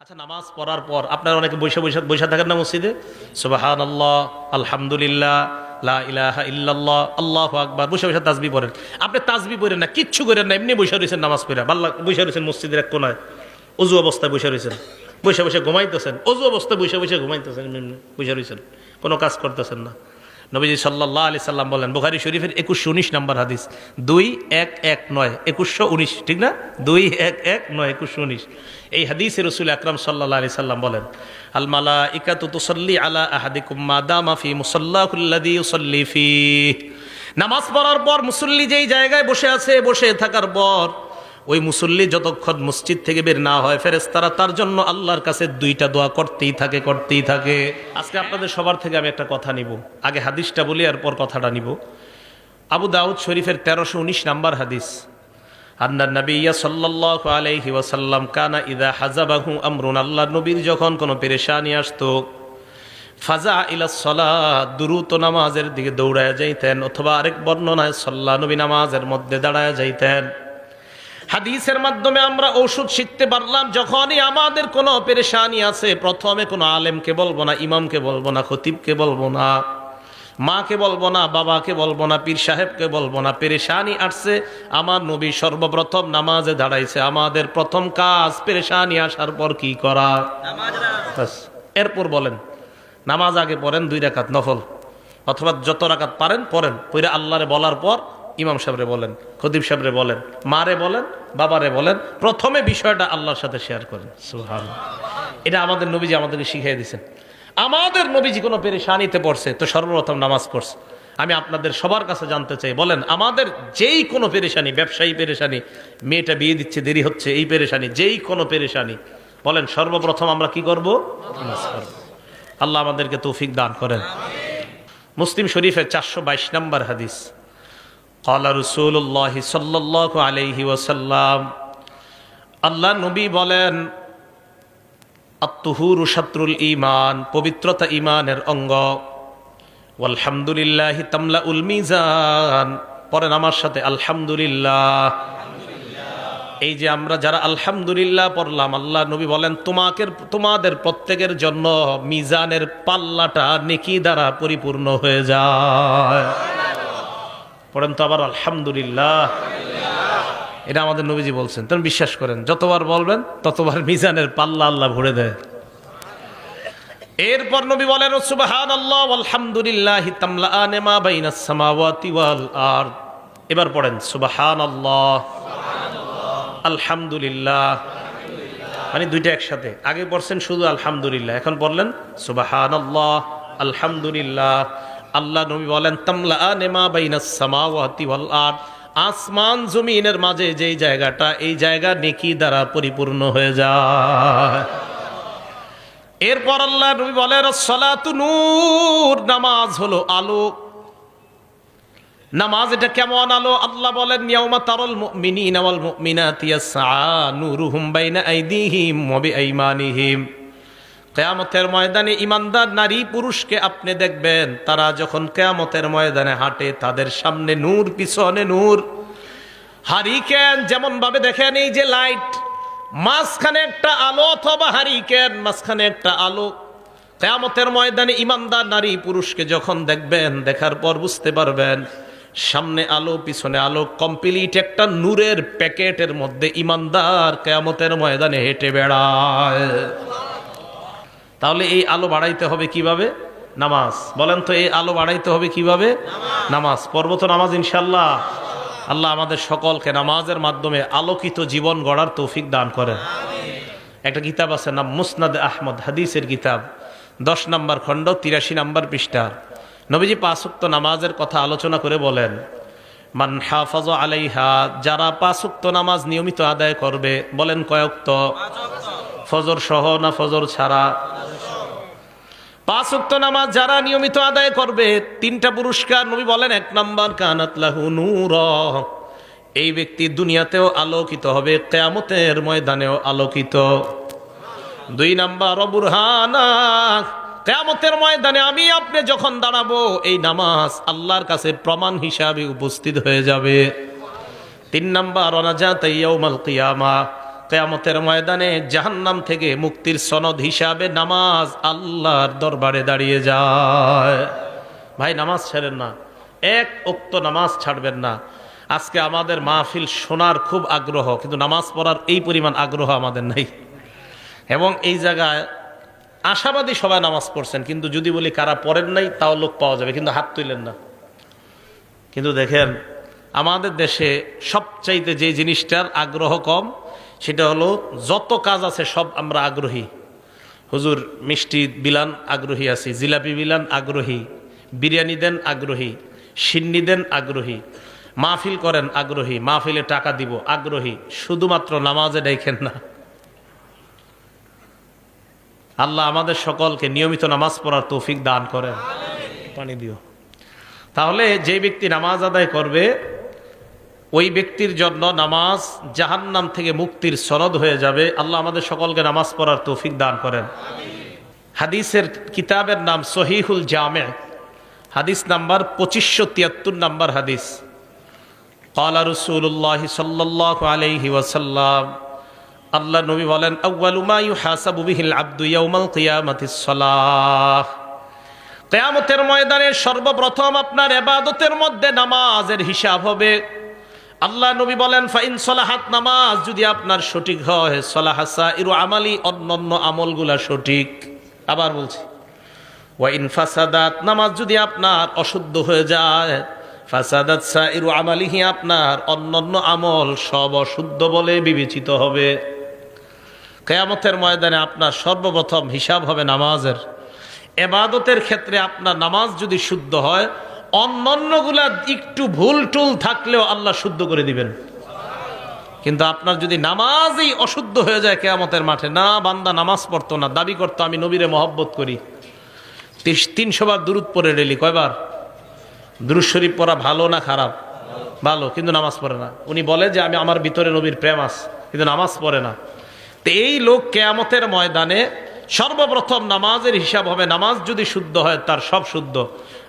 আচ্ছা, নামাজ পড়ার পর আপনারা অনেকে বসে থাকেন না মসজিদে, সুবহানাল্লাহ, আলহামদুলিল্লাহ, লা ইলাহা ইল্লাল্লাহ, আল্লাহু আকবার, বসে তাসবিহ পড়েন। আপনি তাসবিহ পড়েন না, কিচ্ছু করেন না, এমনি বসে রয়েছেন নামাজ পড়া, বসে রয়েছেন মসজিদের এক কোনায়, অজু অবস্থায় বসে রয়েছেন, বসে ঘুমাইতেছেন, অজু অবস্থায় বসে ঘুমাইতেছেন, এমনি বসে রয়েছেন, কোনো কাজ করতেছেন না। নবীজি সাল্লাল্লাহু আলাইহি সাল্লাম বলেন, বুখারী শরীফের 2119 নম্বর হাদিস, 2119, 2119, ঠিক না? 2119, 2119 এই হাদিসে রাসূল আকরাম সাল্লাল্লাহু আলাইহি সাল্লাম বলেন, আল মালাইকাতু তুসাল্লি আলা আহাদিকুম মা দামা ফি মুসাল্লাহুল্লাযী ইউসাল্লি ফীহ। নামাজ পড়ার পর মুসল্লি যেই জায়গায় বসে আছে, বসে থাকার পর ওই মুসল্লি যতক্ষণ মসজিদ থেকে বের না হয়, ফেরেশতারা তার জন্য আল্লাহর কাছে দুইটা দোয়া করতেই থাকে। আজকে আপনাদের সবার থেকে আমি একটা কথা নিব, আগে হাদিসটা বলি এরপর কথাটা নিব। আবু দাউদ শরীফের 1319 নাম্বার হাদিস, আন্না নবিয়্যা সাল্লাল্লাহু আলাইহি ওয়াসাল্লাম কানা ইযা হাযাবাহু আমরুন, আল্লাহর নবীর যখন কোনো পেরেশানি আসতো, ফাজা ইলাস সালাত, দ্রুত নামাজের দিকে দৌড়ায় যাইতেন, অথবা আরেক বর্ণনায় সাল্লা, নবী নামাজের মধ্যে দাঁড়ায় যাইতেন। হাদিসের মাধ্যমে আমরা ঔষধ শিখতে পারলাম, যখনই আমাদের কোনো পেরেশানি আছে, প্রথমে কোনো আলেমকে বলবো না, ইমামকে বলবো না, খতিবকে বলবো না, মাকে বলবো না, বাবাকে বলবো না, পীর সাহেবকে বলবো না। পেরেশানি আসছে, আমার নবী সর্বপ্রথম নামাজে দাঁড়াইছে। আমাদের প্রথম কাজ পেরেশানি আসার পর কি করা? বাস। এরপর বলেন, নামাজ আগে পড়েন 2 রাকাত নফল, অথবা যত রাকাত পারেন পড়েন, পড়ে আল্লাহরে বলার পর ইমাম সাহেবরে বলেন, খতিব সাহেবরে বলেন, মারে বলেন, বাবারে বলেন, প্রথমে বিষয়টা আল্লাহর সাথে শেয়ার করেন। সুবহানাল্লাহ, এটা আমাদের নবীজি আমাদেরকে শিখিয়ে দিয়েছেন। আমাদের নবীজি কোনো পেরেশানিতে পড়ছে তো সর্বপ্রথম নামাজ পড়ছে। আমি আপনাদের সবার কাছে জানতে চাই, বলেন আমাদের যেই কোনো পেরেশানি, ব্যবসায়ী পেরেশানি, মেয়েটা বিয়ে দিচ্ছে দেরি হচ্ছে, এই পেরেশানি, যেই কোনো পেরেশানি, বলেন সর্বপ্রথম আমরা কি করব? নামাজ পড়ব। আল্লাহ আমাদেরকে তৌফিক দান করেন। মুসলিম শরীফের 422 নম্বর হাদিস, ক্বালা রাসূলুল্লাহ সাল্লাল্লাহু আলাইহি ওয়াসাল্লাম, আল্লাহ নবী বলেন, আত-তুহুরু শাত্রুল ঈমান, পবিত্রতা ঈমানের অঙ্গ, ওয়াল হামদুলিল্লাহি তামলাউল মিজান, পড়েন আমার সাথে আলহামদুলিল্লাহ। এই যে আমরা যারা আলহামদুলিল্লাহ পড়লাম, আল্লাহ নবী বলেন তোমাদের প্রত্যেকের জন্য মিজানের পাল্লাটা নেকি দ্বারা পরিপূর্ণ হয়ে যায়। পড়েন তো আবার আলহামদুলিল্লাহ। এটা আমাদের নবীজি বলছেন, তুমি বিশ্বাস করেন, যতবার বলবেন ততবার মিজানের পাল্লা আল্লাহ ভরে দেয়। এরপর নবী বলেন, সুবহানাল্লাহ ওয়াল হামদুলিল্লাহি তামলাআনে মা বাইনাস সামাওয়াতি ওয়াল আরদ। এবার পড়েন সুবহানাল্লাহ, আলহামদুলিল্লাহ, মানে দুইটা একসাথে। আগে পড়ছেন শুধু আলহামদুলিল্লাহ, এখন বললেন সুবহানাল্লাহ, আলহামদুলিল্লাহ। আল্লাহ নবী বলেন, তামলাআনে মা বাইনাস সামাওয়াতি ওয়াল আরদ, আসমান জমিনের মাঝে যেই জায়গাটা, এই জায়গা নেকি দ্বারা পরিপূর্ণ হয়ে যায়। এরপর আল্লাহ নবী বলেন, সালাতু নূর, নামাজ হলো আলো। নামাজ এটা কেমন আলো? আল্লাহ বলেন, ইয়াউমা তারাল মুমিনিনা ওয়াল মুমিনাতি ইয়াসআ নূরুহুম বাইনা আইদিহিম ওয়া বিআইমানিহিম। কিয়ামতের ময়দানে ইমানদার নারী পুরুষকে আপনি দেখবেন, তারা যখন কিয়ামতের ময়দানে হাঁটে, তাদের সামনে নূর, পিছনে নূর। হারিকেন যেমন ভাবে দেখেন, এই যে লাইট, মাঝখানে একটা আলো, অথবা হারিকেন মাঝখানে একটা আলো। কিয়ামতের ময়দানে ইমানদার নারী পুরুষকে যখন দেখবেন, দেখার পর বুঝতে পারবেন সামনে আলো, পিছনে আলো, কমপ্লিট একটা নূরের প্যাকেটের মধ্যে ইমানদার কিয়ামতের ময়দানে হেঁটে বেড়ায়। তাহলে এই আলো বাড়াইতে হবে কিভাবে? নামাজ। বলেন তো এই আলো বাড়াইতে হবে কিভাবে? নামাজ। পড়ব তো নামাজ ইনশাআল্লাহ। আল্লাহ আমাদের সকলকে নামাজের মাধ্যমে আলোকিত জীবন গড়ার তৌফিক দান করেন। একটা কিতাব আছে নাম মুসনাদ আহমদ, হাদিসের কিতাব, 10 নম্বর খণ্ড, 83 নম্বর পৃষ্ঠা। নবীজি 5 ওয়াক্ত নামাজের কথা আলোচনা করে বলেন, মান হাফাযা আলাইহা, যারা 5 ওয়াক্ত নামাজ নিয়মিত আদায় করবে। বলেন কয় ওয়াক্ত? ফজর সহ না ফজর ছাড়া? 5 ওয়াক্ত নামাজ যারা নিয়মিত আদায় করবে, 3টা পুরস্কার নবী বলেন। 1 নম্বর, কানাত লাহু নূর, এই ব্যক্তি দুনিয়াতেও আলোকিত হবে, কিয়ামতের ময়দানেও আলোকিত। 2 নম্বর, বুরহানা, কিয়ামতের ময়দানে আমি আপনি যখন দাঁড়াবো, এই নামাজ আল্লাহর কাছে প্রমাণ হিসাবে উপস্থিত হয়ে যাবে। 3 নম্বর, নাজাত ইয়াউমাল কিয়ামা, কিয়ামতের ময়দানে জাহান্নাম থেকে মুক্তির সনদ হিসাবে নামাজ আল্লাহর দরবারে দাঁড়িয়ে যায়। ভাই নামাজ ছাড়েন না, এক ওয়াক্ত নামাজ ছাড়বেন না। আজকে আমাদের মাহফিল শোনার খুব আগ্রহ, কিন্তু নামাজ পড়ার এই পরিমাণ আগ্রহ আমাদের নাই। এবং এই জায়গায় আশাবাদী সবাই নামাজ পড়ছেন, কিন্তু যদি বলি কারা পড়েন নাই তাও লোক পাওয়া যাবে, কিন্তু হাত তুলেন না। কিন্তু দেখেন আমাদের দেশে সবচাইতে যে জিনিসটার আগ্রহ কম, সেটা হলো যত কাজ আছে সব আমরা আগ্রহী। হুজুর মিষ্টি বিলান আগ্রহী আছি, জিলাপি বিলান আগ্রহী, বিরিয়ানি দেন আগ্রহী, সিন্নি দেন আগ্রহী, মাহফিল করেন আগ্রহী, মাহফিলে টাকা দিব আগ্রহী, শুধুমাত্র নামাজে দেখেন না। আল্লাহ আমাদের সকলকে নিয়মিত নামাজ পড়ার তৌফিক দান করেন। পানি দিও। তাহলে যে ব্যক্তি নামাজ আদায় করবে ওই ব্যক্তির জন্য নামাজ জাহান্নাম থেকে মুক্তির সনদ হয়ে যাবে। আল্লাহ আমাদের সকলকে নামাজ পড়ার তৌফিক দান করেন। হাদিসের কিতাবের নাম সহিহুল জামে, হাদিস নাম্বার 2573 নাম্বার হাদিস। ক্বালা রাসূলুল্লাহ সাল্লাল্লাহু আলাইহি ওয়াসাল্লাম, আল্লাহ নবী বলেন, আউয়ালু মা ইউহাসাবু বিহিল আবদু ইয়াউমাল কিয়ামাতিস সালাহ। কিয়ামতের ময়দানে সর্বপ্রথম আপনার ইবাদতের মধ্যে নামাজের হিসাব হবে। আল্লাহ নবী বলেন, ফাইন সলাহাত, নামাজ যদি আপনার সঠিক হয়, সলাহা সাইরু আমালি, অন্যান্য আমলগুলা সঠিক। আবার বলছি, ওয়া ইন ফাসাদাত, নামাজ যদি আপনার অশুদ্ধ হয়ে যায়, ফাসাদাত সাইরু আমালিহি, আপনার অন্যান্য আমল সব অশুদ্ধ বলে বিবেচিত হবে। কিয়ামতের ময়দানে আপনার সর্বপ্রথম হিসাব হবে নামাজের। ইবাদতের ক্ষেত্রে আপনার নামাজ যদি শুদ্ধ হয়, অন্যান্যগুলা একটু ভুল টুল থাকলেও আল্লাহ শুদ্ধ করে দিবেন। কিন্তু আপনার যদি নামাজই অশুদ্ধ হয়ে যায় কিয়ামতের মাঠে, না বান্দা নামাজ পড়তো না, দাবি করতো আমি নবীরে মহব্বত করি, 300 বার দুরূদ পড়ে ডেলি, কয়বার? দুরূদ শরীফ পড়া ভালো না খারাপ? ভালো, কিন্তু নামাজ পড়ে না। উনি বলে যে আমি, আমার ভিতরে নবীর প্রেম আছে, কিন্তু নামাজ পড়ে না। তো এই লোক কিয়ামতের ময়দানে সর্বপ্রথম নামাজের হিসাব হবে। নামাজ যদি শুদ্ধ হয় তার সব শুদ্ধ।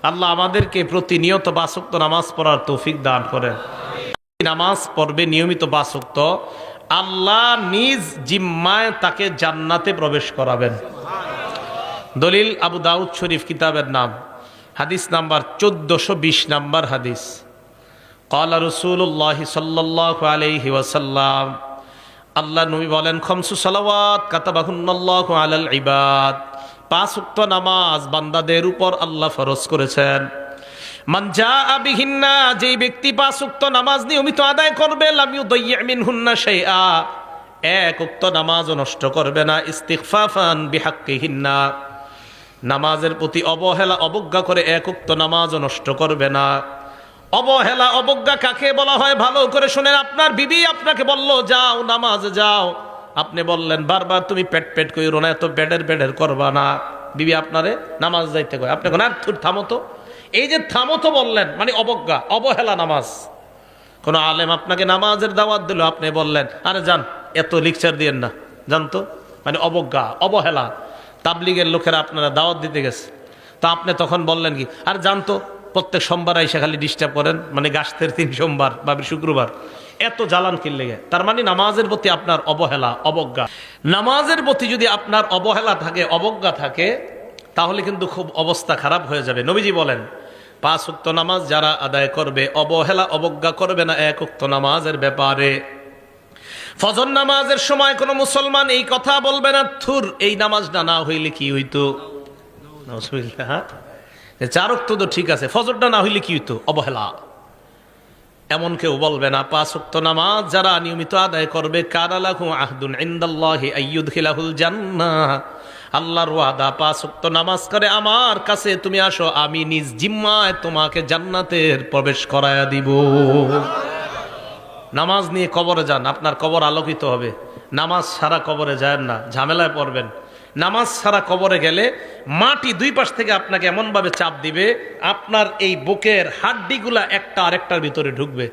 আল্লাহ আমাদেরকে প্রতিনিয়ত 5 ওয়াক্ত নামাজ পড়ার তৌফিক দান করেন। নামাজ পড়বে নিয়মিত 5 ওয়াক্ত, আল্লাহ নিজ জিম্মায় তাকে জান্নাতে প্রবেশ করাবেন। দলিল আবু দাউদ শরীফ কিতাবের নাম, হাদিস নাম্বার 1420 নাম্বার হাদিস। ক্বালা রাসূলুল্লাহ সাল্লাল্লাহু আলাইহি ওয়াসাল্লাম, আল্লাহ নবী বলেন, খামসু সালাওয়াত কাতাবাহুন্নাল্লাহু আলাল ইবাদ, 5 ওয়াক্ত নামাজ বান্দাদের উপর আল্লাহ ফরজ করেছেন। মান জাআ বিহিন্না, যেই ব্যক্তি 5 ওয়াক্ত নামাজ নিয়মিত আদায় করবে, লাম ইউদাইয়্যি মিনহুন্না শাইআ, 1 ওয়াক্ত নামাজও নষ্ট করবে না। ইস্তিগফাফান বিহাক্কিহিন্না, নামাজের প্রতি অবহেলা অবজ্ঞা করে 1 ওয়াক্ত নামাজও নষ্ট করবে না। অবহেলা অবজ্ঞা কাকে বলা হয় ভালো করে শুনেন। আপনার বিবি আপনাকে বলল যাও নামাজে যাও, আপনি বললেন বারবার তুমি পেট পেট কইরো না, এত বেডের করবা না। বিবি আপনারে নামাজ যাইতে কয়, আপনি কোন থামো তো। এই যে থামো তো বললেন মানে অবজ্ঞা, অবহেলা নামাজ। কোন আলেম আপনাকে নামাজের দাওয়াত দিল, আপনি বললেন আরে যান, এত লেকচার দিয়েন না, জানতো, মানে অবজ্ঞা অবহেলা। তাবলিগের লোকেরা আপনারা দাওয়াত দিতে গেছে, তা আপনি তখন বললেন কি, আর জানতো প্রত্যেক সোমবার এসে খালি ডিস্টার্ব করেন, মানে গাছের 3 সোমবার বা শুক্রবার, এত জ্বালান কিনলে গে। তার মানে নামাজের প্রতি আপনার অবহেলা অবজ্ঞা। নামাজের প্রতি যদি আপনার অবহেলা থাকে, অবজ্ঞা থাকে, তাহলে কিন্তু খুব অবস্থা খারাপ হয়ে যাবে। নবীজি বলেন 5 ওয়াক্ত নামাজ যারা আদায় করবে, অবহেলা অবজ্ঞা করবে না 1 ওয়াক্ত নামাজের ব্যাপারে। ফজর নামাজের সময় কোনো মুসলমান এই কথা বলবে না, থুর এই নামাজটা না হইলে কি হইতো। হ্যাঁ, 4 ওয়াক্ত তো ঠিক আছে, ফজরটা না হইলে কি হইতো, অবহেলা, এমন কেউ বলবে না। 5 ওয়াক্ত নামাজ যারা নিয়মিত আদায় করবে, কানা লাহু আহদুন ইনদাল্লাহি আইয়ুদখিলাহুল জান্নাহ, আল্লাহর ওয়াদা 5 ওয়াক্ত নামাজ করে আমার কাছে তুমি আসো, আমি নিজ জিম্মায় তোমাকে জান্নাতের প্রবেশ করায়া দিব। নামাজ নিয়ে কবরে যান, আপনার কবর আলোকিত হবে। নামাজ ছাড়া কবরে যান না, ঝামেলায় পড়বেন। নামাজ ছাড়া কবরে গেলে মাটি 2 পাশ থেকে আপনাকে এমনভাবে চাপ দিবে, আপনার এই বুকের হাড্ডিগুলা একটা আরেকটার ভিতরে ঢুকবে।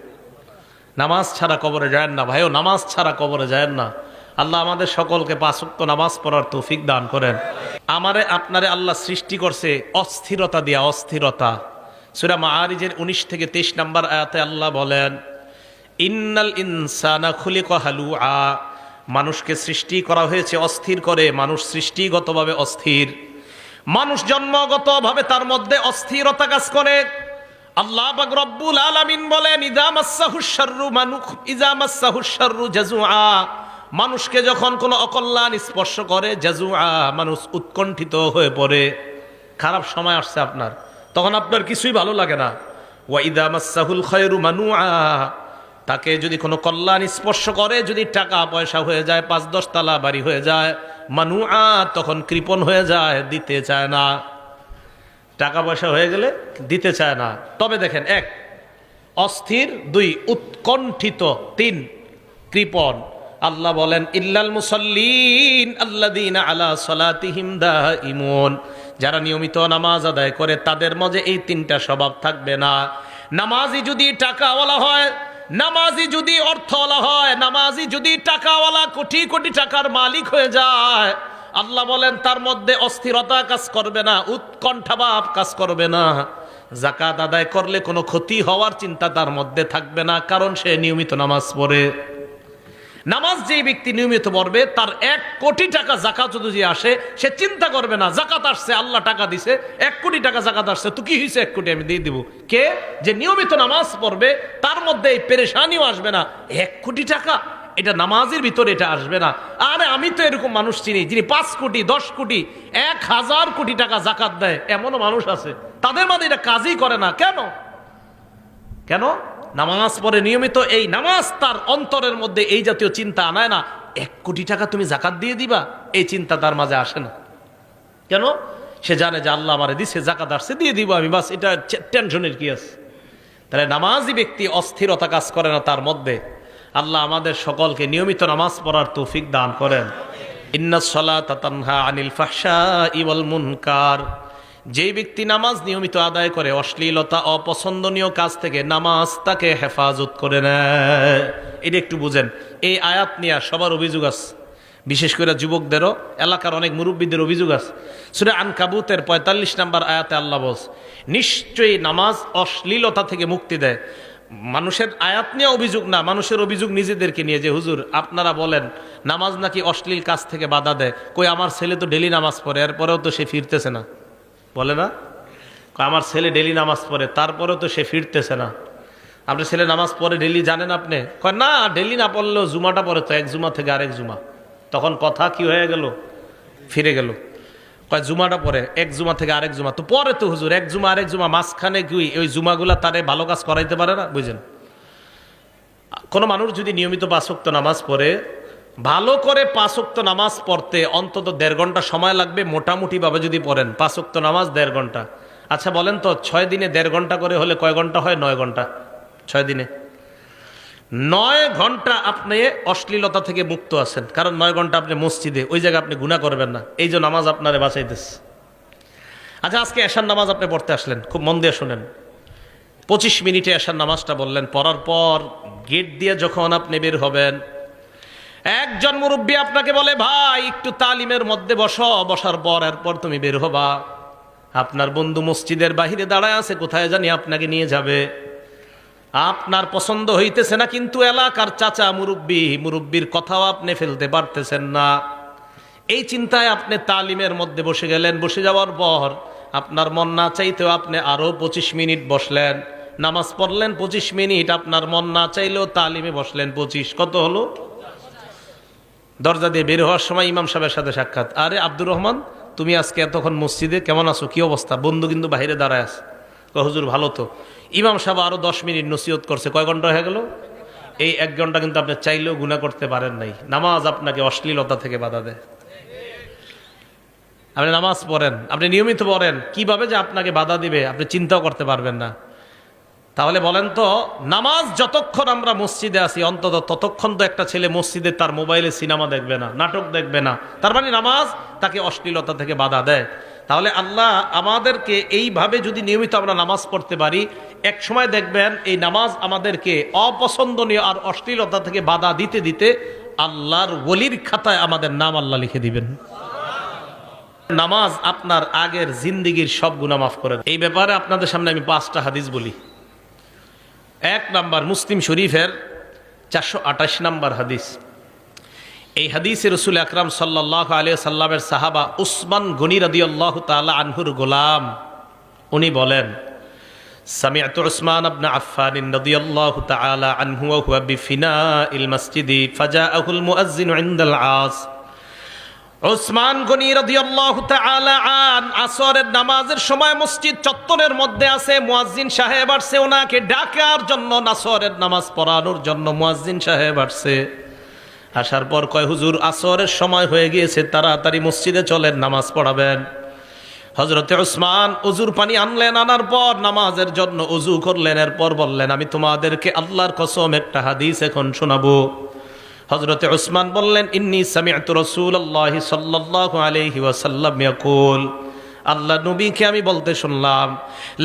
নামাজ ছাড়া কবরে যায় না ভাইও, নামাজ ছাড়া কবরে যায় না। আল্লাহ আমাদের সকলকে 5 ওয়াক্ত নামাজ পড়ার তৌফিক দান করেন। আমারে আপনারে আল্লাহ সৃষ্টি করছে অস্থিরতা দিয়া, অস্থিরতা। সূরা মাআরিজের 19 থেকে 23 নম্বর আয়াতে আল্লাহ বলেন, ইন্নাল ইনসানা খুলিকা হালুআ, মানুষকে সৃষ্টি করা হয়েছে অস্থির করে, মানুষ সৃষ্টিগতভাবে অস্থির, মানুষ জন্মগতভাবে তার মধ্যে অস্থিরতা কাজ করে। আল্লাহ পাক রব্বুল আলামিন বলেন ইযা মাসসাহুশ শাররু জাজুআ, মানুষকে যখন কোনো অকল্যাণ স্পর্শ করে জাজুআ, মানুষ উৎকণ্ঠিত হয়ে পড়ে। খারাপ সময় আসছে আপনার, তখন আপনার কিছুই ভালো লাগে না। ওয়া ইযা মাসসাহুল খায়রু মানুআ, তাকে যদি কোনো কল্যাণ স্পর্শ করে, যদি টাকা পয়সা হয়ে যায়, ৫-১০ তালা বাড়ি হয়ে যায়, মানুআ, তখন কৃপণ হয়ে যায়, দিতে চায় না। টাকা পয়সা হয়ে গেলে দিতে চায় না। তবে দেখেন, ১ অস্থির, ২ উৎকণ্ঠিত, ৩ কৃপণ। আল্লাহ বলেন ইল্লাল মুসাল্লিন আল্লাযীনা আলা সালাতিহিম দাঈমুন, যারা নিয়মিত নামাজ আদায় করে তাদের মাঝে এই ৩টা স্বভাব থাকবে না। নামাজি যদি টাকাওয়ালা হয়, নামাজি যদি অর্থওয়ালা হয়, নামাজি যদি টাকাওয়ালা কোটি কোটি টাকার মালিক হয়ে যায়, আল্লাহ বলেন তার মধ্যে অস্থিরতা কাজ করবে না, উৎকণ্ঠাভাব কাজ করবে না। যাকাত আদায় করলে কোনো ক্ষতি হওয়ার চিন্তা তার মধ্যে থাকবে না, কারণ সে নিয়মিত নামাজ পড়ে। নামাজ যে ব্যক্তি নিয়মিত পড়বে, তার ১ কোটি টাকা যাকাত যদি আসে, সে চিন্তা করবে না যাকাত আসছে, আল্লাহ টাকা দিছে, ১ কোটি টাকা যাকাত আসছে, তো কি হয়েছে, ১ কোটি আমি দিয়ে দিব। কে যে নিয়মিত নামাজ পড়বে, তার মধ্যে এই পেরেশানিও আসবে না। ১ কোটি টাকা, এটা নামাজের ভিতরে এটা আসবে না। আরে আমি তো এরকম মানুষ চিনি যিনি ৫ কোটি ১০ কোটি ১,০০০ কোটি টাকা যাকাত দেয়, এমনও মানুষ আছে, তাদের মধ্যে এটা কাজই করে না। কেন? কেন? নামাজ পড়ে নিয়মিত, এই নামাজ তার অন্তরের মধ্যে এই জাতীয় চিন্তা আনায় না। ১ কোটি টাকা তুমি যাকাত দিয়ে দিবা, এই চিন্তা তার মাঝে আসে না। কেন? সে জানে যে আল্লাহ আমারে দিছে, যাকাত আসছে, দিয়ে দিব আমি, বাস, এটা টেনশনের কি আছে। তাহলে নামাজি ব্যক্তি অস্থিরতা কাজ করে না তার মধ্যে। আল্লাহ আমাদের সকলকে নিয়মিত নামাজ পড়ার তৌফিক দান করেন। ইন্নাস সালাতা তানহা আনিল ফাহশাই ওয়াল মুনকার, যেই ব্যক্তি নামাজ নিয়মিত আদায় করে, অশ্লীলতা অপছন্দনীয় কাজ থেকে নামাজ তাকে হেফাজত করে নেয়। এটা একটু বুঝেন। এই আয়াত নিয়ে সবার অভিযোগ আছে, বিশেষ করে যুবকদেরও, এলাকার অনেক মুরব্বীদের অভিযোগ আছে। সূরা আনকাবুতের ৪৫ নম্বর আয়াতে আল্লাহ বলছে, নিশ্চয়ই নামাজ অশ্লীলতা থেকে মুক্তি দেয়। মানুষের আয়াত নিয়ে অভিযোগ না, মানুষের অভিযোগ নিজেদেরকে নিয়ে, যে হুজুর আপনারা বলেন নামাজ নাকি অশ্লীল কাজ থেকে বাধা দেয়। কই, আমার ছেলে তো ডেলি নামাজ পড়ে, এরপরেও তো সে ফিরতেছে না। বলে না, আমার ছেলে ডেলি নামাজ পড়ে, তারপরেও তো সে ফিরতেছে না। আপনার ছেলে নামাজ পড়ে ডেলি, জানেন আপনি? কয় না, ডেলি না পড়লেও জুমাটা পড়ে তো, ১ জুমা থেকে আরেক জুমা। তখন কথা কি হয়ে গেল, ফিরে গেল। কয় জুমাটা পড়ে ১ জুমা থেকে আরেক জুমা, তো পরে তো হুজুর ১ জুমা আরেক জুমা, মাঝখানে কি ওই জুমাগুলা তারে ভালো কাজ করাইতে পারে না? বুঝেন, কোনো মানুষ যদি নিয়মিত ৫ ওয়াক্ত নামাজ পড়ে, ভালো করে ৫ ওয়াক্ত নামাজ পড়তে অন্তত ১.৫ ঘন্টা সময় লাগবে, মোটামুটি ভাবে যদি পড়েন ৫ ওয়াক্ত নামাজ ১.৫ ঘন্টা। আচ্ছা বলেন তো, ৬ দিনে ১.৫ ঘন্টা করে হলে কয় ঘন্টা হয়? ৯ ঘন্টা। ৬ দিনে ৯ ঘন্টা আপনি অশ্লীলতা থেকে মুক্ত আছেন, কারণ ৯ ঘন্টা আপনি মসজিদে, ওই জায়গায় আপনি গুনাহ করবেন না। এই যে নামাজ আপনারে বাঁচাইতেছে। আচ্ছা, আজকে এশার নামাজ আপনি পড়তে আসলেন, খুব মন দিয়ে শুনেন। ২৫ মিনিটে এশার নামাজটা বললেন, পড়ার পর গেট দিয়ে যখন আপনি বের হবেন, একজন মুরব্বী আপনাকে বলে, ভাই একটু তালিমের মধ্যে বসো, বসার পর এরপর তুমি বের হবা। আপনার বন্ধু মসজিদের বাহিরে দাঁড়ায় আছে, কোথায় জানি আপনাকে নিয়ে যাবে। আপনার পছন্দ হইতেছে না, কিন্তু এলাকার চাচা মুরব্বীর কথাও আপনি ফেলতে পারতেছেন না। এই চিন্তায় আপনি তালিমের মধ্যে বসে গেলেন। বসে যাওয়ার পর আপনার মন না চাইতেও আপনি আরো ২৫ মিনিট বসলেন, নামাজ পড়লেন ২৫ মিনিট, আপনার মন না চাইলেও তালিমে বসলেন ২৫, কত হলো? দরজা দিয়ে বের হওয়ার সময় ইমাম সাহেবের সাথে সাক্ষাৎ। আরে আব্দুর রহমান, তুমি আজকে এতক্ষণ মসজিদে, কেমন আছো, কি অবস্থা? বন্ধু কিন্তু বাইরে দাঁড়ায় আছে। হুজুর ভালো তো। ইমাম সাহেব আরো ১০ মিনিট নসিহত করছে, কয় ঘন্টা হয়ে গেল? এই ১ ঘন্টা কিন্তু আপনি চাইলেও গুনাহ করতে পারেন নাই। নামাজ আপনাকে অশ্লীলতা থেকে বাধা দেয়। আপনি নামাজ পড়েন, আপনি নিয়মিত পড়েন, কিভাবে যে আপনাকে বাধা দিবে আপনি চিন্তাও করতে পারবেন না। তাহলে বলেন তো, নামাজ যতক্ষণ আমরা মসজিদে আছি, অন্তত ততক্ষণ তো একটা ছেলে মসজিদে তার মোবাইলে সিনেমা দেখবে না, নাটক দেখবে না। তার মানে নামাজ তাকে অশ্লীলতা থেকে বাধা দেয়। তাহলে আল্লাহ আমাদেরকে এইভাবে যদি নিয়মিত আমরা নামাজ পড়তে পারি, এক সময় দেখবেন এই নামাজ আমাদেরকে অপছন্দনীয় আর অশ্লীলতা থেকে বাধা দিতে দিতে আল্লাহর ওলির খাতায় আমাদের নাম আল্লাহ লিখে দিবেন। নামাজ আপনার আগের জিন্দিগির সব গুনাহ মাফ করে। এই ব্যাপারে আপনাদের সামনে আমি 5টা হাদিস বলি। ১ নাম্বার, মুসলিম শরীফের ৪২৮ নাম্বার হাদিস। এই হাদিসে রাসূল আকরাম সাল্লাল্লাহু আলাইহি সাল্লামের সাহাবা উসমান গনি রাদিয়াল্লাহু তাআলা আনহুর গোলাম, উনি বলেন, সামি'তু উসমান ইবনে আফফান রাদিয়াল্লাহু তাআলা আনহু ওয়া হুয়া বিফিনাইল মসজিদি ফাজাআহুল মুয়াজ্জিন ইনদাল আস। উসমান গনি রাদিয়াল্লাহু তাআলা আন আসরের নামাজের সময় মসজিদ চত্বরের মধ্যে আছে, মুয়াজ্জিন সাহেব আসছে ওনাকে ডাকার জন্য, আসরের নামাজ পড়ানোর জন্য মুয়াজ্জিন সাহেব আসছে। আসার পর কয়, হুজুর আসরের সময় হয়ে গিয়েছে, তাড়াতাড়ি মসজিদে চলেন, নামাজ পড়াবেন। হযরতে উসমান ওযুর পানি আনলেন, আনার পর নামাজের জন্য ওযু করলেন, এরপর বললেন, আমি তোমাদেরকে আল্লাহর কসম একটা হাদিস এখন শোনাবো। হযরতে উসমান বললেন, ইন্নী সামি'তু রাসূলুল্লাহি সাল্লাল্লাহু আলাইহি ওয়াসাল্লাম ইয়াকুল, আল্লাহ নবীকে আমি বলতে শুনলাম,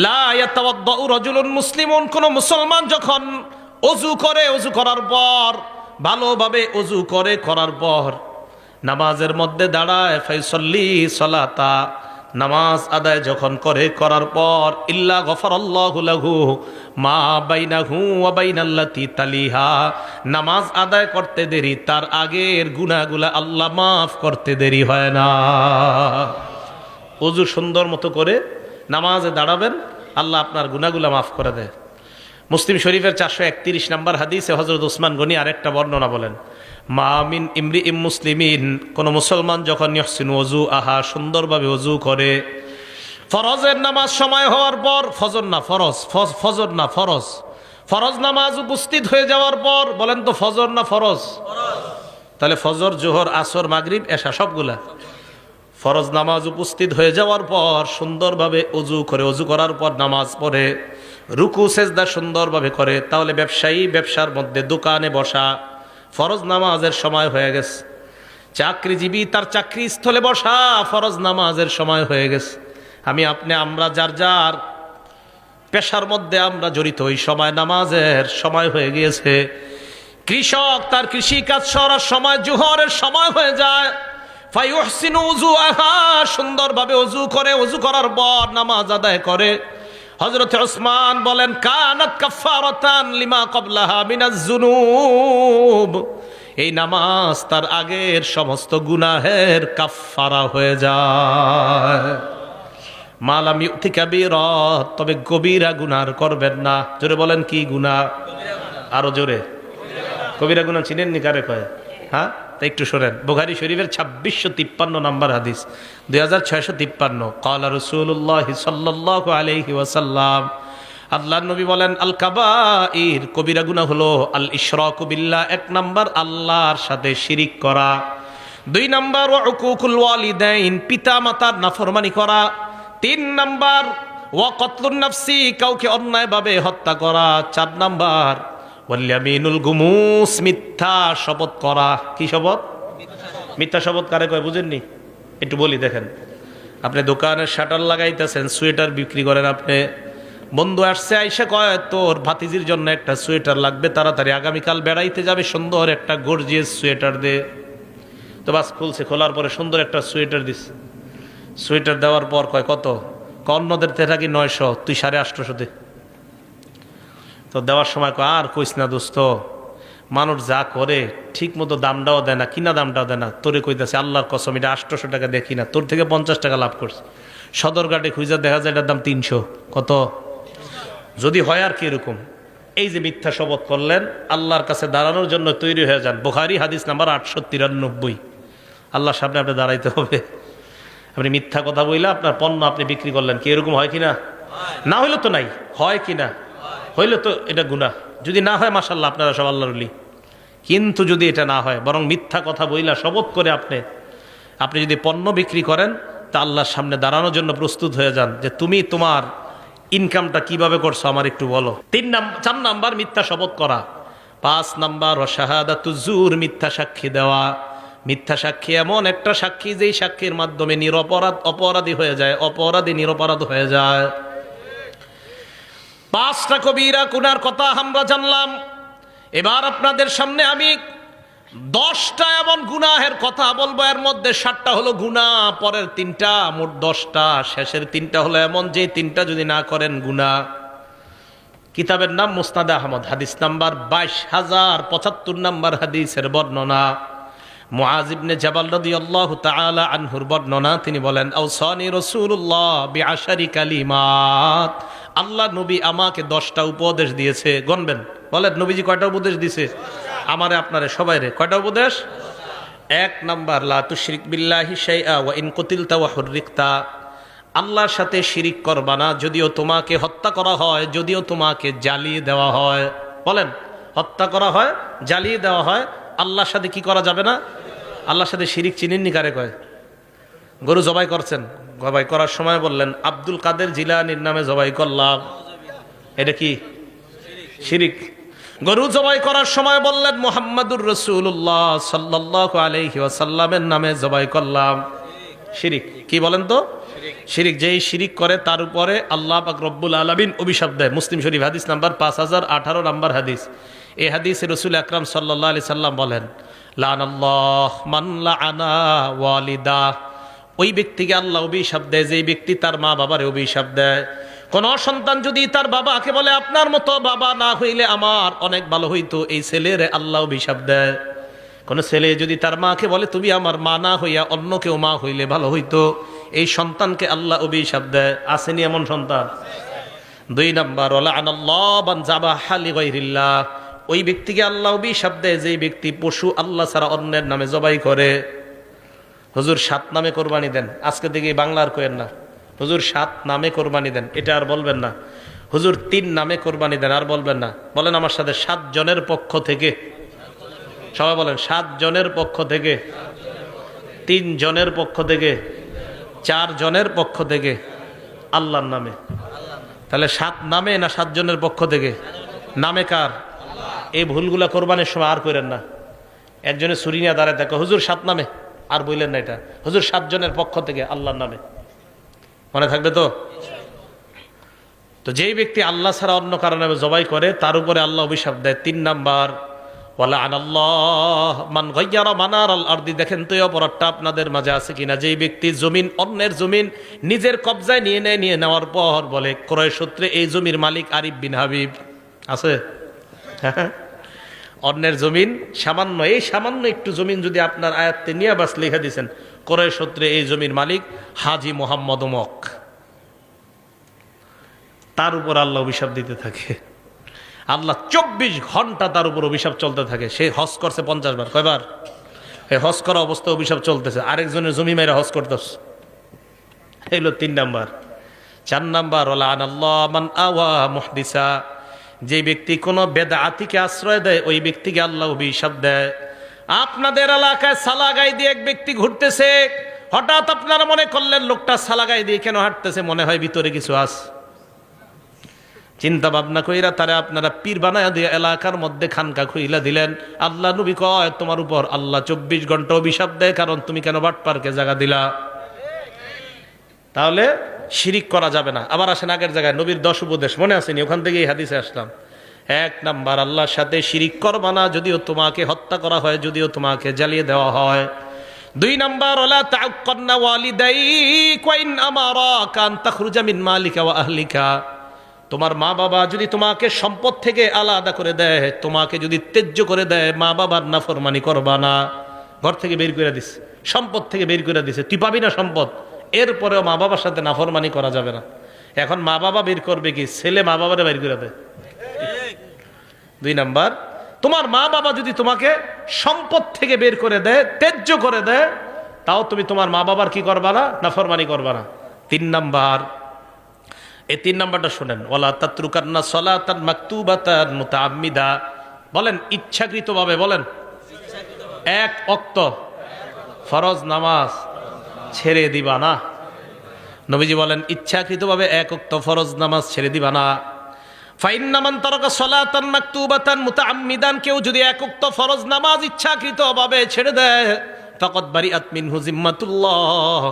লা ইয়াতাওয়াদ্দাউ রাজুলুন মুসলিমুন, কোন মুসলমান যখন ওযু করে, ওযু করার পর ভালোভাবে ওযু করে, করার পর নামাজের মধ্যে দাঁড়ায়, ফাইসাল্লি সালাতা, নামাজ আদায় যখন করে, করার পর ইল্লা গফারাল্লাহু লাহু মা বাইনাহু ওয়া বাইনাল্লাতি তালিহা, নামাজ আদায় করতে দেরি, তার আগের গুনাহগুলা আল্লাহ মাফ করতে দেরি হয় না। ওযু সুন্দর মতো করে নামাজে দাঁড়াবেন, আল্লাহ আপনার গুনাহগুলা মাফ করে দেয়। মুসলিম শরীফের 431 নম্বর হাদিসে হযরত উসমান গনি আরেকটা বর্ণনা বলেন, মা মিন ইমরিইম মুসলিমিন, কোন মুসলমান যখন ইহসিনু ওযু আহা, সুন্দরভাবে ওযু করে, ফরজের নামাজ সময় হওয়ার পর, ফজর না ফরজ, ফজর না ফরজ, ফরজ নামাজ উপস্থিত হয়ে যাওয়ার পর, বলেন তো ফজর না ফরজ? তাহলে ফজর, জোহর, আসর, মাগরিব, এশা সবগুলা ফরজ নামাজ উপস্থিত হয়ে যাওয়ার পর সুন্দরভাবে ওযু করে, ওযু করার পর নামাজ পড়ে, রুকু সেজদা সুন্দরভাবে করে, তাহলে ব্যবসায়ী ব্যবসার মধ্যে দোকানে বসা, ফরজ নামাজের সময় হয়ে গেছে। চাকরিজীবী তার চাকরি স্থলে বসা, ফরজ নামাজের সময় হয়ে গেছে। আমি আপনি আমরা যার যার পেশার মধ্যে আমরা জড়িত, ওই সময় নামাজের সময় হয়ে গিয়েছে। কৃষক তার কৃষি কাজ করার সময়, জোহরের সময় হয়ে যায়, ফায়ুহসিনু উযুআহা, সুন্দরভাবে ওযু করে, ওযু করার পর নামাজ আদায় করে। হযরত উসমান বলেন, কানাত কাফফারাতান লিমা ক্বাবলাহা মিনাজ যুনুব, এই নামাজ তার আগের সমস্ত গুনাহের কাফফারা হয়ে যায়। মালাম ইউতি কাবীরা, তবে কবিরা গুনাহ করবেন না। জোরে বলেন, কি গুনাহ? আরো জোরে। কবিরা গুনাহ চিনেন নি? কারে কয়? হ্যাঁ, তা একটু শোনেন। বুখারী শরীফের 2653 নম্বর হাদিস, 2653, ক্বালা রাসূলুল্লাহ সাল্লাল্লাহু আলাইহি ওয়াসাল্লাম, আল্লাহর নবী বলেন, আল কাবাইর, কবিরা গুনাহ হলো আল ইশরাকু বিল্লাহ, 1 নাম্বার আল্লাহর সাথে শিরিক করা, 2 নাম্বার ওয়া উকুকুল ওয়ালিদাইন, পিতা মাতার নাফরমানি করা, 3 নাম্বার ওয়া কতলুন নাফসি, কাউকে অন্যায়ভাবে হত্যা করা, 4 নাম্বার ওয়াল ইয়ামিনুল গুমুস, মিথ্যা শপথ করা। কি শপথ? মিথ্যা শপথ কারে কয় বুঝেননি? একটু বলি, দেখেন, আপনি দোকানের শাটার লাগাইতেছেন, সোয়েটার বিক্রি করেন, আপনি বন্ধু আসছে, আইসা কয় তোর ভাতিজির জন্য একটা সোয়েটার লাগবে, তাড়াতাড়ি আগামীকাল বেড়াইতে যাবে, সুন্দর একটা গর্জিয়াস সোয়েটার দে। তো বাস খুলছে, খোলার পরে সুন্দর একটা সোয়েটার দিচ্ছে। সোয়েটার দেওয়ার পর কয় কত? অন্যদের থাকি 900, তুই 850 দে। তো দেওয়ার সময় কয়, আর কইস না দোস্ত, মানুষ যা করে ঠিক মতো দামটাও দেয় না, কিনা দামটাও দেয় না। তোরে কইতাছে আল্লাহর কসম, এটা 800 টাকা দেখি না, তোর থেকে 50 টাকা লাভ করছে। সদরঘাটে খুঁজে দেখা যায় এটার দাম 300। কত? যদি হয় আর কি এরকম। এই যে মিথ্যা শপথ করলেন, আল্লাহর কাছে দাঁড়ানোর জন্য তৈরি হয়ে যান। বুখারী হাদিস নাম্বার 893। আল্লাহর সামনে আপনি দাঁড়াইতে হবে। আপনি মিথ্যা কথা বইলা আপনার পণ্য আপনি বিক্রি করলেন, কি এরকম হয় কিনা? না হইলে তো নাই, হয় কিনা? হইলে তো এটা গুনাহ। যদি না হয় মাশাআল্লাহ, আপনারা সব আল্লাহর ওলি। কিন্তু যদি এটা না হয়, বরং মিথ্যা কথা বইলা শপথ করে আপনি যদি পণ্য বিক্রি করেন, তা আল্লাহর সামনে দাঁড়ানোর জন্য প্রস্তুত হয়ে যান, যে তুমি তোমার ইনকামটা কিভাবে করছো আমার একটু বলো। 4 নাম্বার মিথ্যা শপথ করা। 5 নাম্বার শাহাদাতুজ জুর, মিথ্যা সাক্ষী দেওয়া। মিথ্যা সাক্ষী এমন একটা সাক্ষী, যেই সাক্ষীর মাধ্যমে অপরাধী হয়ে যায়, অপরাধী নিরপরাধ হয়ে যায়। 5টা কবিরা গুনার কথা আমরা জানলাম। এবার আপনাদের সামনে আমি 10টা এমন গুনাহের কথা বলবো, এর মধ্যে 7টা হলো গুনাহ, পরের 3টা, মোট 10টা, শেষের 3টা হলো এমন যে 3টা যদি না করেন গুনাহ। কিতাবের নাম মুসনাদে আহমদ, হাদিস নাম্বার 22,075 নাম্বার হাদিসের বর্ণনা। মুআজ ইবনে জাবাল রাদিয়াল্লাহু তাআলা আনহুর বর্ণনা, তিনি বলেন আওসানি রাসূলুল্লাহ বিআশারি কালিমাত, আল্লাহ নবী আমাকে 10টা উপদেশ দিয়েছে। গণবেন, বলেন নবীজি কয়টা উপদেশ দিয়েছে? আমারে আপনারে সবাইরে কয়টা উপদেশ? 1 নাম্বার, লা তুশরিক বিল্লাহি শাইআ ওয়া ইন কুতিলতা ওয়া হুররিকতা, আল্লাহর সাথে শিরিক করবা না, যদিও তোমাকে হত্যা করা হয়, যদিও তোমাকে জ্বালিয়ে দেওয়া হয়। বলেন, হত্যা করা হয়, জ্বালিয়ে দেওয়া হয়, আল্লাহর সাথে কি করা যাবে না? আল্লাহর সাথে শিরিক চিনেননি কারে কয়? গরু জবাই করছেন, জবাই করার সময় বললেন আব্দুল কাদের জিলানির নামে জবাই করলাম, এটা কি শিরিক? গরু জবাই করার সময় বললেন মুহাম্মাদুর রাসূলুল্লাহ সাল্লাল্লাহু আলাইহি ওয়াসাল্লামের নামে জবাই করলাম, শিরিক। কি বলেন তো? শিরিক। যেই শিরিক করে তার উপরে আল্লাহ পাক রব্বুল আলামিন অভিশাপ দেয়। মুসলিম শরীফ হাদিস নাম্বার 5018 নাম্বার হাদিস। এই হাদিসে রাসূল আকরাম সাল্লাল্লাহু আলাইহি সাল্লাম বলেন, লানাল্লাহ মান লাআনা ওয়ালিদা, ওই ব্যক্তিকে আল্লাহ অভিশাপ দেয় যেই ব্যক্তি তার মা বাবারে অভিশাপ দেয়। কোন সন্তান যদি তার বাবাকে বলে আপনার মতো বাবা না হইলে আমার অনেক ভালো হইতো, এই ছেলেরে আল্লাহ অভিশাপ দেয়। কোন ছেলে যদি তার মাকে বলে তুমি আমার মা না হইয়া অন্য কেউ মা হইলে ভালো হইতো, এই সন্তানকে আল্লাহ অভিশাপ দেয়। আসেনি এমন সন্তান? 2 নাম্বার, লাআনাল্লাহ মান যাবাহা লিগাইরিল্লাহ, ওই ব্যক্তিকে আল্লাহ অভিশাপ দেয় যেই ব্যক্তি পশু আল্লাহ ছাড়া অন্যের নামে জবাই করে। হুজুর 7 নামে কোরবানি দেন, আজকে থেকে বাংলার কোয়েন না। হুজুর 7 নামে কোরবানি দেন, এটা আর বলবেন না। হুজুর 3 নামে কোরবানি দেন, আর বলবেন না। বলেন আমার সাথে, 7 জনের পক্ষ থেকে। সবাই বলেন, 7 জনের পক্ষ থেকে, 3 জনের পক্ষ থেকে, 4 জনের পক্ষ থেকে, আল্লাহর নামে। তাহলে 7 নামে না 7 জনের পক্ষ থেকে? নামে কার? এই ভুলগুলা কোরবানির সময় আর করেন না। একজনে ছুরি নিয়ে দাঁড়ায় দেখো, হুজুর 7 নামে, আর বললেন না এটা, হুজুর 7 জনের পক্ষ থেকে আল্লাহর নামে। মনে থাকবে তো? তো যেই ব্যক্তি আল্লাহ ছাড়া অন্য কারো নামে জবাই করে তার উপরে আল্লাহ অভিশাপ দেয়। 3 নাম্বার, ওয়ালাআনাল্লাহ মান গায়্যারা মানারাল আরদি, দেখেন তো এই অপরাধটা আপনাদের মাঝে আছে কিনা। যেই ব্যক্তি জমিন, অন্যের জমিন নিজের কবজায় নিয়ে নেয়, নিয়ে নেওয়ার পর বলে ক্রয় সূত্রে এই জমির মালিক আরিফ বিন হাবিব। আছে? অন্যের জমিন সামান্য, এই সামান্য একটু জমিন যদি আপনার আয়াত্তে নিয়ে বাস লিখে দিয়েছেন, ক্রয় সূত্রে এই জমির মালিক হাজি মোহাম্মদ অমক, তার উপর আল্লাহ অভিশাপ দিতে থাকে। আল্লাহ 24 ঘন্টা তার উপর অভিশাপ চলতে থাকে। সে হজ করছে 50 বার, কয়বার? এই হজ করা অবস্থায় অভিশাপ চলতেছে, আরেকজনের জমি মেরে হজ করতেছে। এগুলো 3 নাম্বার। 4 নাম্বার, লাআনাল্লাহ মান আওয়া মুহদিসা, যে ব্যক্তি কোনো বেদাতিকে আশ্রয় দেয় ওই ব্যক্তিকে আল্লাহ অভিশাপ দেয়। আপনাদের এলাকায় সালাগাই দিয়ে এক ব্যক্তি ঘুরতেছে, হঠাৎ আপনারা মনে করলেন লোকটা সালাগাই দিয়ে কেন হাঁটতেছে, মনে হয় ভিতরে কিছু আছে। চিন্তা ভাবনা কইরা তারা আপনারা পীর বানায়া দিয়ে এলাকার মধ্যে খানকা খুইলা দিলেন। আল্লাহ নবী কয় তোমার উপর আল্লাহ 24 ঘন্টা অভিশাপ দেয়, কারণ তুমি কেন বাটপারকে জায়গা দিলা। তাহলে শিরিক করা যাবে না। আবার আসেন আগের জায়গায়, নবীর 10 উপদেশ মনে আসেনি? ওখান থেকে এই হাদিসে আসলাম। 1 নাম্বার, আল্লাহর সাথে শিরিক করবা না, যদিও তোমাকে হত্যা করা হয়, যদিও তোমাকে জ্বালিয়ে দেওয়া হয়। 2 নাম্বার, ওয়ালা তা'আক্কারনা ওয়ালিদাইক ওয়া ইন আমারাকা আন তাখরুজা মিন মালিকা ওয়া আহলিকা, তোমার মা বাবা যদি তোমাকে সম্পদ থেকে আলাদা করে দেয়, তোমাকে যদি ত্যায্য করে দেয়, মা বাবার নাফরমানি করবা না। ঘর থেকে বের করে দিছে, সম্পদ থেকে বের করে দিছে, তুই পাবি না সম্পদ, এরপরেও মা বাবার সাথে নাফরমানি করা যাবে না। এখন মা বাবা বের করবে কি? ছেলে মা বাবারে বের করে দেয়। 2 নাম্বার, তোমার মা বাবা যদি তোমাকে সম্পদ থেকে বের করে দেয়, ত্যায্য করে দেয়, তাও তুমি তোমার মা বাবার কি করবা না? নাফরমানি করবা না। 3 নাম্বার, এই 3 নাম্বারটা শুনেন, ওয়ালা তাতরুকান্না সালাতান মাকতুবাতান মুতাআম্মিদা, বলেন ইচ্ছাকৃতভাবে, বলেন 1 ওয়াক্ত ফরজ নামাজ ছেড়ে দিবা না। নবীজি বলেন ইচ্ছাকৃতভাবে 1 ওয়াক্ত ফরজ নামাজ ছেড়ে দিবা না। ফাইন্না মান তারাকা সালাতান মাকতুবাতান মুতাআম্মিদান, কেউ যদি 1 ওয়াক্ত ফরজ নামাজ ইচ্ছাকৃতভাবে ছেড়ে দেয়, ফাকাদ বারিআত মিনহু জিম্মাতুল্লাহ,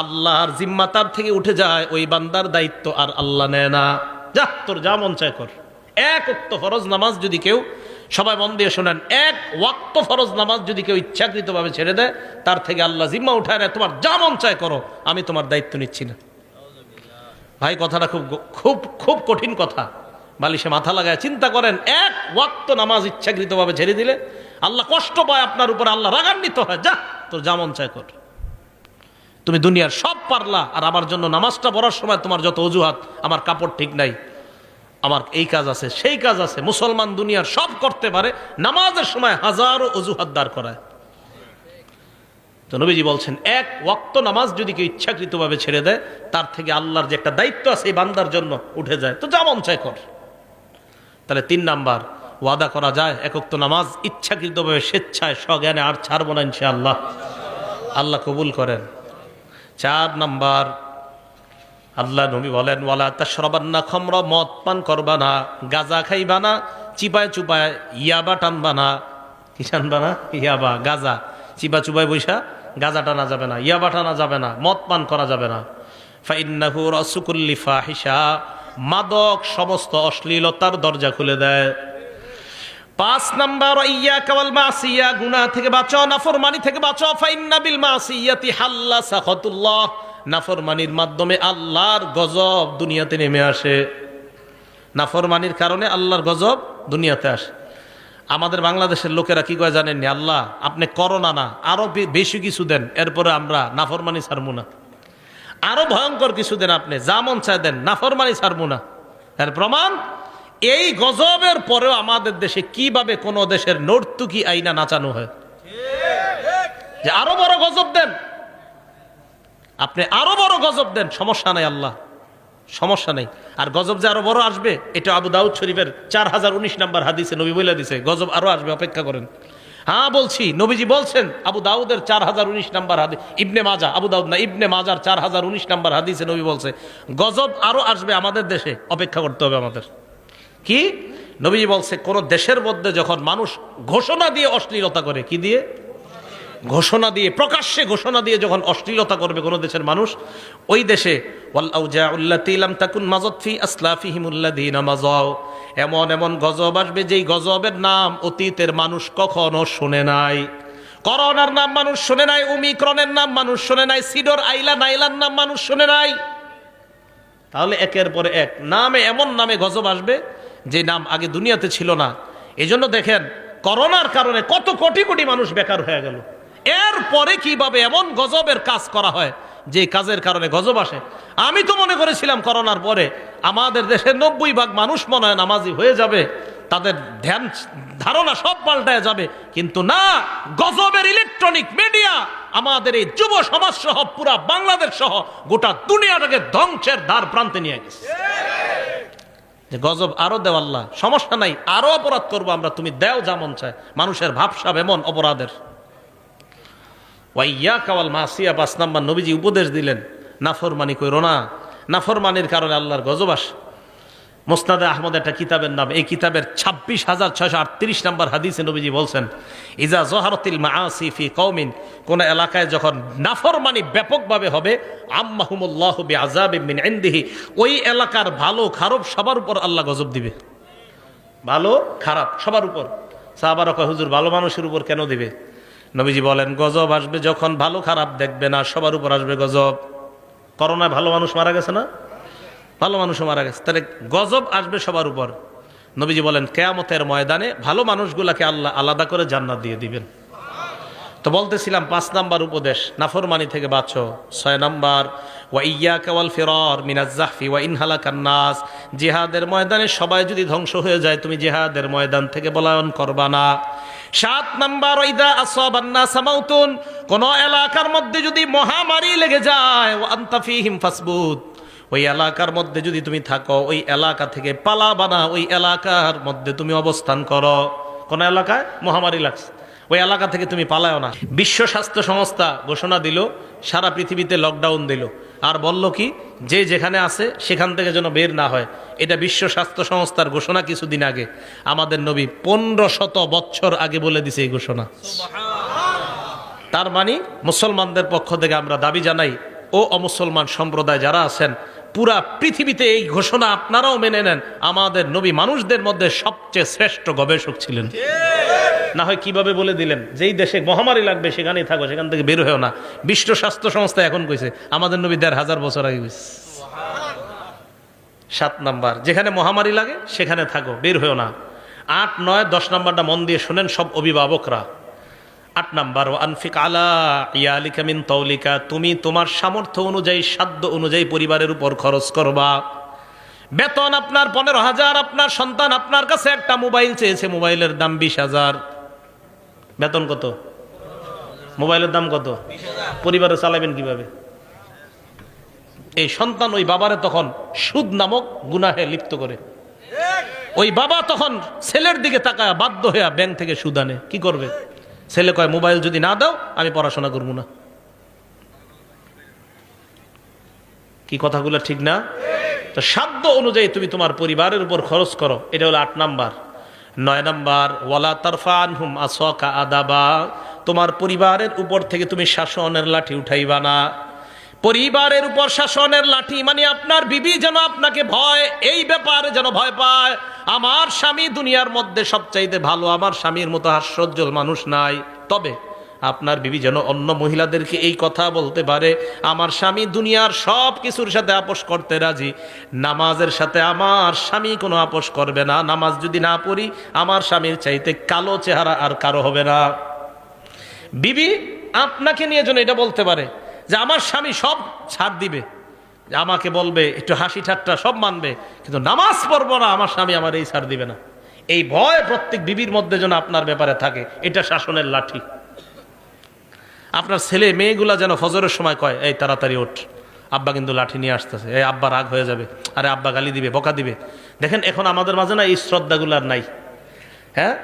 আল্লাহর জিম্মা তার থেকে উঠে যায়, ওই বান্দার দায়িত্ব আর আল্লাহ নেয় না। যা তোর যা মন চায় কর। 1 ওয়াক্ত ফরজ নামাজ যদি কেউ, সবাই মন দিয়ে শোনেন, 1 ওয়াক্ত ফরজ নামাজ যদি কেউ ইচ্ছাকৃতভাবে ছেড়ে দেয়, তার থেকে আল্লাহ জিম্মা উঠায় নেয়, তোমার যা মন চায় করো, আমি তোমার দায়িত্ব নিচ্ছি না। ভাই কথাটা খুব খুব খুব কঠিন কথা। বালিশে মাথা লাগায় চিন্তা করেন, 1 ওয়াক্ত নামাজ ইচ্ছাকৃতভাবে ছেড়ে দিলে আল্লাহ কষ্ট পায় আপনার উপরে, আল্লাহ রাগান্বিত হয়। যা, তোর যেমন চায় কর। তুমি দুনিয়ার সব পারলা, আর আমার জন্য নামাজটা পড়ার সময় তোমার যত অজুহাত, আমার কাপড় ঠিক নাই, আমার এই কাজ আছে, সেই কাজ আছে। মুসলমান দুনিয়ার সব করতে পারে, নামাজের সময় হাজারো অজুহাত দাঁড় করায়। তো নবীজি বলছেন, এক ওয়াক্ত নামাজ যদি কেউ ইচ্ছাকৃতভাবে ছেড়ে দেয়, তার থেকে আল্লাহর যে একটা দায়িত্ব আছে এই বান্দার জন্য উঠে যায়। তো যেমন চায় কর। তাহলে 3 নাম্বার, ওয়াদা করা যায় এক ওয়াক্ত নামাজ ইচ্ছাকৃতভাবে স্বেচ্ছায় সজ্ঞানে আর ছাড়বো না ইনশাআল্লাহ। আল্লাহ কবুল করেন। 4 নাম্বার, আল্লাহ নবী বলেন, ওয়ালা তাশরাবান্না খামরা, মদ পান করবা না, গাঁজা খাইবা না, চিপায় চুপায় ইয়াবা টানবা না। কি টানবা না? ইয়াবা, গাঁজা। চিপা চুপায় বৈশা গাঁজা টানা যাবে না, ইয়াবা টানা যাবে না, মদ পান করা যাবে না। ফাইন্নাহু রাসু কুল্লি ফাহিশা, মাদক সমস্ত অশ্লীলতার দরজা খুলে দেয়। 5 নাম্বার, ইয়াকা ওয়াল মাসিয়া, গুনাহ থেকে বাঁচো, নাফরমানি থেকে বাঁচো। ফাইন্না বিল মাসিয়াতি হাল্লা সাখাতুল্লাহ, নাফরমানির মাধ্যমে আল্লাহর গজব দুনিয়াতে নেমে আসে। নাফরমানির কারণে আল্লাহর গজব দুনিয়াতে আসে। আমাদের বাংলাদেশের লোকেরা কি কয় জানেননি? আল্লাহ আপনি করোনা না, আরো বেশি কিছু দেন, এরপরে আমরা নাফরমানি ছাড়বো না। আরো ভয়ঙ্কর কিছু দেন, আপনি যা মন চায় দেন, নাফরমানি ছাড়বো না। এর প্রমাণ, এই গজবের পরেও আমাদের দেশে কিভাবে কোন দেশের নর্তুকি আইনা নাচানো হয়, যে আরো বড় গজব দেন, আপনি আরো বড় গজব দেন, সমস্যা নাই আল্লাহ, সমস্যা নেই। আর গজব যে আরো বড় আসবে, এটা আবু দাউদ শরীফের 4019 নাম্বার হাদিসে নবী বলে দিছে, গজব আরো আসবে, অপেক্ষা করেন। হ্যাঁ বলছি, নবীজি বলছেন, আবু দাউদের 4019 নাম্বার হাদিস, ইবনে মাজা, আবু দাউদ না, ইবনে মাজার 4019 নাম্বার হাদিসে নবী বলছে, গজব আরো আসবে আমাদের দেশে, অপেক্ষা করতে হবে আমাদের। কি নবীজি বলছে, কোন দেশের মধ্যে যখন মানুষ ঘোষণা দিয়ে অশ্লীলতা করে, কি দিয়ে? ঘোষণা দিয়ে, প্রকাশ্যে ঘোষণা দিয়ে যখন অশ্লীলতা করবে কোন দেশের মানুষ, ওই দেশে এমন এমন গজব আসবে যেই গজবের নাম অতীতের মানুষ কখনো শুনে নাই। করোনার নাম মানুষ শুনে নাই, ওমিক্রনের নাম মানুষ শুনে নাই, সিডর আইলা নাইলার নাম মানুষ শুনে নাই। তাহলে একের পরে এক নামে, এমন নামে গজব আসবে যে নাম আগে দুনিয়াতে ছিল না। এই জন্য দেখেন, করোনার কারণে কত কোটি কোটি মানুষ বেকার হয়ে গেল। এরপরে কিভাবে এমন গজবের কাজ করা হয় যে কাজের কারণে গজব আসে। আমি তো মনে করেছিলাম করোনার পরে আমাদের দেশের 90% মানুষ মনে হয় নামাজি হয়ে যাবে, তাদের ধ্যান ধারণা সব পাল্টায় যাবে, কিন্তু না, গজবের ইলেকট্রনিক মিডিয়া আমাদের এই যুব সমাজ সহ পুরা বাংলাদেশ সহ গোটা দুনিয়াটাকে ধ্বংসের দ্বার প্রান্তে নিয়ে গেছে। গজব আরো দেও আল্লাহ, সমস্যা নাই, আরো অপরাধ করবো আমরা, তুমি দেও যেমন চায়। মানুষের ভাবসাব এমন অপরাধের। ওয়াইয়াকা ওয়াল মাসিয়া, 5 নাম্বার নবীজি উপদেশ দিলেন, নাফরমানি কইরো না, নাফরমানির কারণে আল্লাহর গজব আসে। মুসনাদে আহমদ একটা কিতাবের নাম, এই কিতাবের 26,638 নাম্বার হাদিসে নবীজি বলছেন, ইজা জহারাতিল মাআসি ফি কওমিন, কোন এলাকায় যখন নাফরমানি ব্যাপকভাবে হবে, আম্মাহুমুল্লাহু বিআযাবিন মিন ইনদিহি, ওই এলাকার ভালো খারাপ সবার উপর আল্লাহ গজব দিবে। ভালো খারাপ সবার উপর। সাহাবারা কয়, হুজুর ভালো মানুষের উপর কেন দিবে? নবীজি বলেন, গজব আসবে যখন ভালো খারাপ দেখবে না, সবার উপর আসবে গজব। করোনায় ভালো মানুষ মারা গেছে না? ভালো মানুষও মারা গেছে, তাহলে গজব আসবে সবার উপর। নবীজি বলেন, কিয়ামতের ময়দানে ভালো মানুষগুলাকে আল্লাহ আলাদা করে জান্নাত দিয়ে দিবেন। তো বলতেছিলাম 5 নাম্বার উপদেশ, নাফরমানি থেকে বাঁচো। 6 নাম্বার, ওয়া ইয়্যাকা ওয়াল ফিরার মিনাজ যাহফি ওয়া ইন হালাকান নাস, জিহাদের ময়দানে সবাই যদি ধ্বংস হয়ে যায়, তুমি জিহাদের ময়দান থেকে পলায়ন করবা না। 7 নাম্বার, ইদা আসাবান নাস মাউতুন, কোন এলাকার মধ্যে যদি মহামারী লেগে যায়, ওয়া আনতা ফীহিম ফাসবুত, ওই এলাকার মধ্যে যদি তুমি থাকো, ওই এলাকা থেকে পালাবা না, ওই এলাকার মধ্যে তুমি অবস্থান করো। কোন এলাকায় মহামারী লাগছে, ওই এলাকা থেকে তুমি পালাও না। বিশ্ব স্বাস্থ্য সংস্থা ঘোষণা দিল, সারা পৃথিবীতে লকডাউন দিল, আর বলল কি, যে যেখানে আছে সেখান থেকে যেন বের না হয়। এটা বিশ্ব স্বাস্থ্য সংস্থার ঘোষণা কিছুদিন আগে। আমাদের নবী 1500 বছর আগে বলে দিছে এই ঘোষণা। তার মানে মুসলমানদের পক্ষ থেকে আমরা দাবি জানাই, ও অমুসলমান সম্প্রদায় যারা আছেন, পুরা পৃথিবীতে এই ঘোষণা আপনারাও মেনে নেন। আমাদের নবী মানুষদের মধ্যে সবচেয়ে শ্রেষ্ঠ গবেষক ছিলেন। না হয় কিভাবে বলে দিলেন, যেই দেশে মহামারী লাগবে সেখানেই থাকো, সেখান থেকে বের হয়েও না। বিশ্ব স্বাস্থ্য সংস্থা এখন কইছে, আমাদের নবী 1500 বছর আগে কইছে। 7 নাম্বার, যেখানে মহামারী লাগে সেখানে থাকো, বের হয়েও না। 8, 9, 10 নাম্বারটা মন দিয়ে শুনেন সব অভিভাবকরা। 8 নাম্বার, ও আনফিক আলা ইয়ালিকা মিন তাওলিকা, তুমি তোমার সামর্থ্য অনুযায়ী, সাধ্য অনুযায়ী পরিবারের উপর খরচ করবা। বেতন আপনার 15,000, আপনার সন্তান আপনার কাছে একটা মোবাইল চেয়েছে, মোবাইলের দাম 20,000। বেতন কত? মোবাইলের দাম কত? পরিবারে চালাবেন কিভাবে? এই সন্তান ওই বাবারে তখন সুদ নামক গুনাহে লিপ্ত করে। ওই বাবা তখন ছেলের দিকে তাকায় বাধ্য হয়ে ব্যাংক থেকে সুদ আনে। কি করবে? ছেলে কয়, মোবাইল যদি না দাও আমি পড়াশোনা করব না। কি কথাগুলো ঠিক না? তো সাধ্য অনুযায়ী তুমি তোমার পরিবারের উপর খরচ করো, এটা হলো 8 নাম্বার। 9 নাম্বার, ওয়ালা তারফা আনহুম আসাকা আদাবা, তোমার পরিবারের উপর থেকে তুমি শাসনের লাঠি উঠাইবা না। পরিবারের উপর শাসনের লাঠি মানে আপনার বিবি যেন আপনাকে ভয়, এই ব্যাপারে যেন ভয় পায়, আমার স্বামী দুনিয়ার মধ্যে সবচাইতে ভালো, আমার স্বামীর মতো হাস্যোজ্জ্বল মানুষ নাই। তবে আপনার বিবি যেন অন্য মহিলাদেরকে এই কথা বলতে পারে, আমার স্বামী দুনিয়ার সব কিছুর সাথে আপোষ করতে রাজি, নামাজের সাথে আমার স্বামী কোনো আপোষ করবে না। নামাজ যদি না পড়ি আমার স্বামীর চাইতে কালো চেহারা আর কারো হবে না। বিবি আপনাকে নিয়ে যেন এটা বলতে পারে যে আমার স্বামী সব ছাড় দিবে, আমাকে বলবে একটু হাসি ঠাট্টা সব মানবে, কিন্তু নামাজ পড়বো না, আমার স্বামী আমার এই ছাড় দিবে না। এই ভয় প্রত্যেক বিবির মধ্যে যেন আপনার ব্যাপারে থাকে, এটা শাসনের লাঠি। আপনার ছেলে মেয়েগুলা যেন ফজরের সময় কয়, এই তাড়াতাড়ি ওঠ, আব্বা কিন্তু লাঠি নিয়ে আসতেছে, এই আব্বা রাগ হয়ে যাবে, আরে আব্বা গালি দিবে, বকা দিবে। দেখেন এখন আমাদের মাঝে না এই শ্রদ্ধাগুলো আর নাই। হ্যাঁ,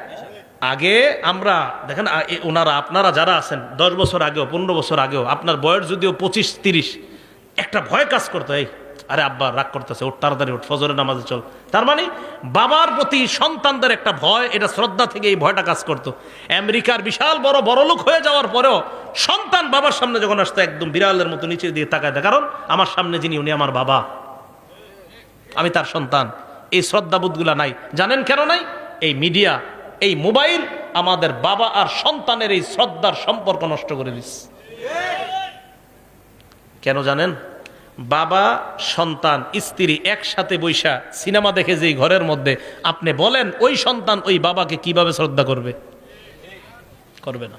আগে আমরা দেখেন ওনারা আপনারা যারা আছেন 10 বছর আগেও 15 বছর আগেও আপনার বয়স যদিও 25-30, একটা ভয় কাজ করতো, এই আরে আব্বা রাগ করতেছে, ওঠ তাড়াতাড়ি ওঠ, ফজরের নামাজে চল। তার মানে বাবার প্রতি সন্তানদের একটা ভয়, এটা শ্রদ্ধা থেকে এই ভয়টা কাজ করতো। আমেরিকার বিশাল বড় লোক হয়ে যাওয়ার পরেও সন্তান বাবার সামনে যখন আসতো একদম বিড়ালের মতো নিচে দিয়ে তাকায় দেয়, কারণ আমার সামনে যিনি উনি আমার বাবা, আমি তার সন্তান। এই শ্রদ্ধাবোধগুলা নাই। জানেন কেন নাই? এই মিডিয়া, এই মোবাইল আমাদের বাবা আর সন্তানের এই শ্রদ্ধার সম্পর্ক নষ্ট করে দিচ্ছে। কেন জানেন? বাবা, সন্তান, স্ত্রী একসাথে বৈশা সিনেমা দেখে যেই ঘরের মধ্যে, আপনি বলেন ওই সন্তান ওই বাবাকে কিভাবে শ্রদ্ধা করবে? করবে না।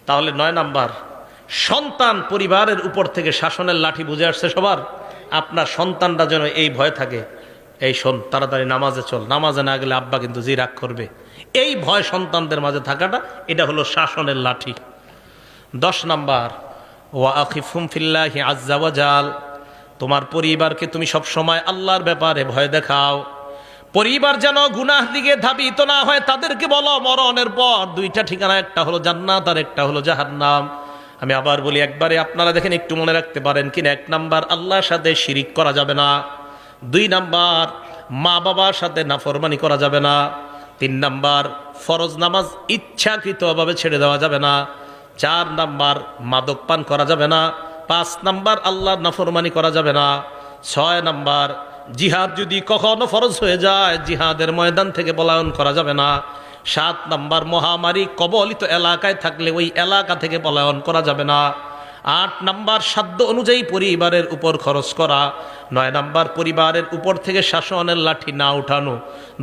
তাহলে 9 নাম্বার, সন্তান পরিবারের উপর থেকে শাসনের লাঠি বুঝে আসছে সবার। আপনার সন্তানরা যেন এই ভয় থাকে, এই শোন তাড়াতাড়ি নামাজে চল, নামাজে না গেলে আব্বা কিন্তু জি রাগ করবে। এই ভয় সন্তানদের মাঝে থাকাটা, এটা হলো শাসনের লাঠি। 10 নাম্বার, ওয়া আখিফুম ফিল্লাহি আজ্জা ওয়া জাল, তোমার পরিবারকে তুমি সব সময় আল্লাহর ব্যাপারে ভয় দেখাও। পরিবার যেন গুনাহ দিকে ধাবিত না হয়। তাদেরকে বলো মরণের পর 2টা ঠিকানা, একটা হলো জান্নাত আর একটা হলো জাহান্নাম। আমি আবার বলি একবারে, আপনারা দেখেন একটু মনে রাখতে পারেন কিনা। 1 নাম্বার, আল্লাহর সাথে শিরিক করা যাবে না। 2 নাম্বার, মা বাবার সাথে নাফরমানি করা যাবে না। 3 নাম্বার, ফরজ নামাজ ইচ্ছাকৃতভাবে ছেড়ে দেওয়া যাবে না। 4 নাম্বার, মাদক পান করা যাবে না। 5 নাম্বার, আল্লাহর নাফরমানি করা যাবে না। 6 নাম্বার, জিহাদ যদি কখনো ফরজ হয়ে যায় জিহাদের ময়দান থেকে পলায়ন করা যাবে না। 7 নাম্বার, মহামারী কবলিত এলাকায় থাকলে ওই এলাকা থেকে পলায়ন করা যাবে না। 8 নাম্বার, সাধ্য অনুযায়ী পরিবারের উপর খরচ করা। 9 নাম্বার, পরিবারের উপর থেকে শাসনের লাঠি না উঠানো।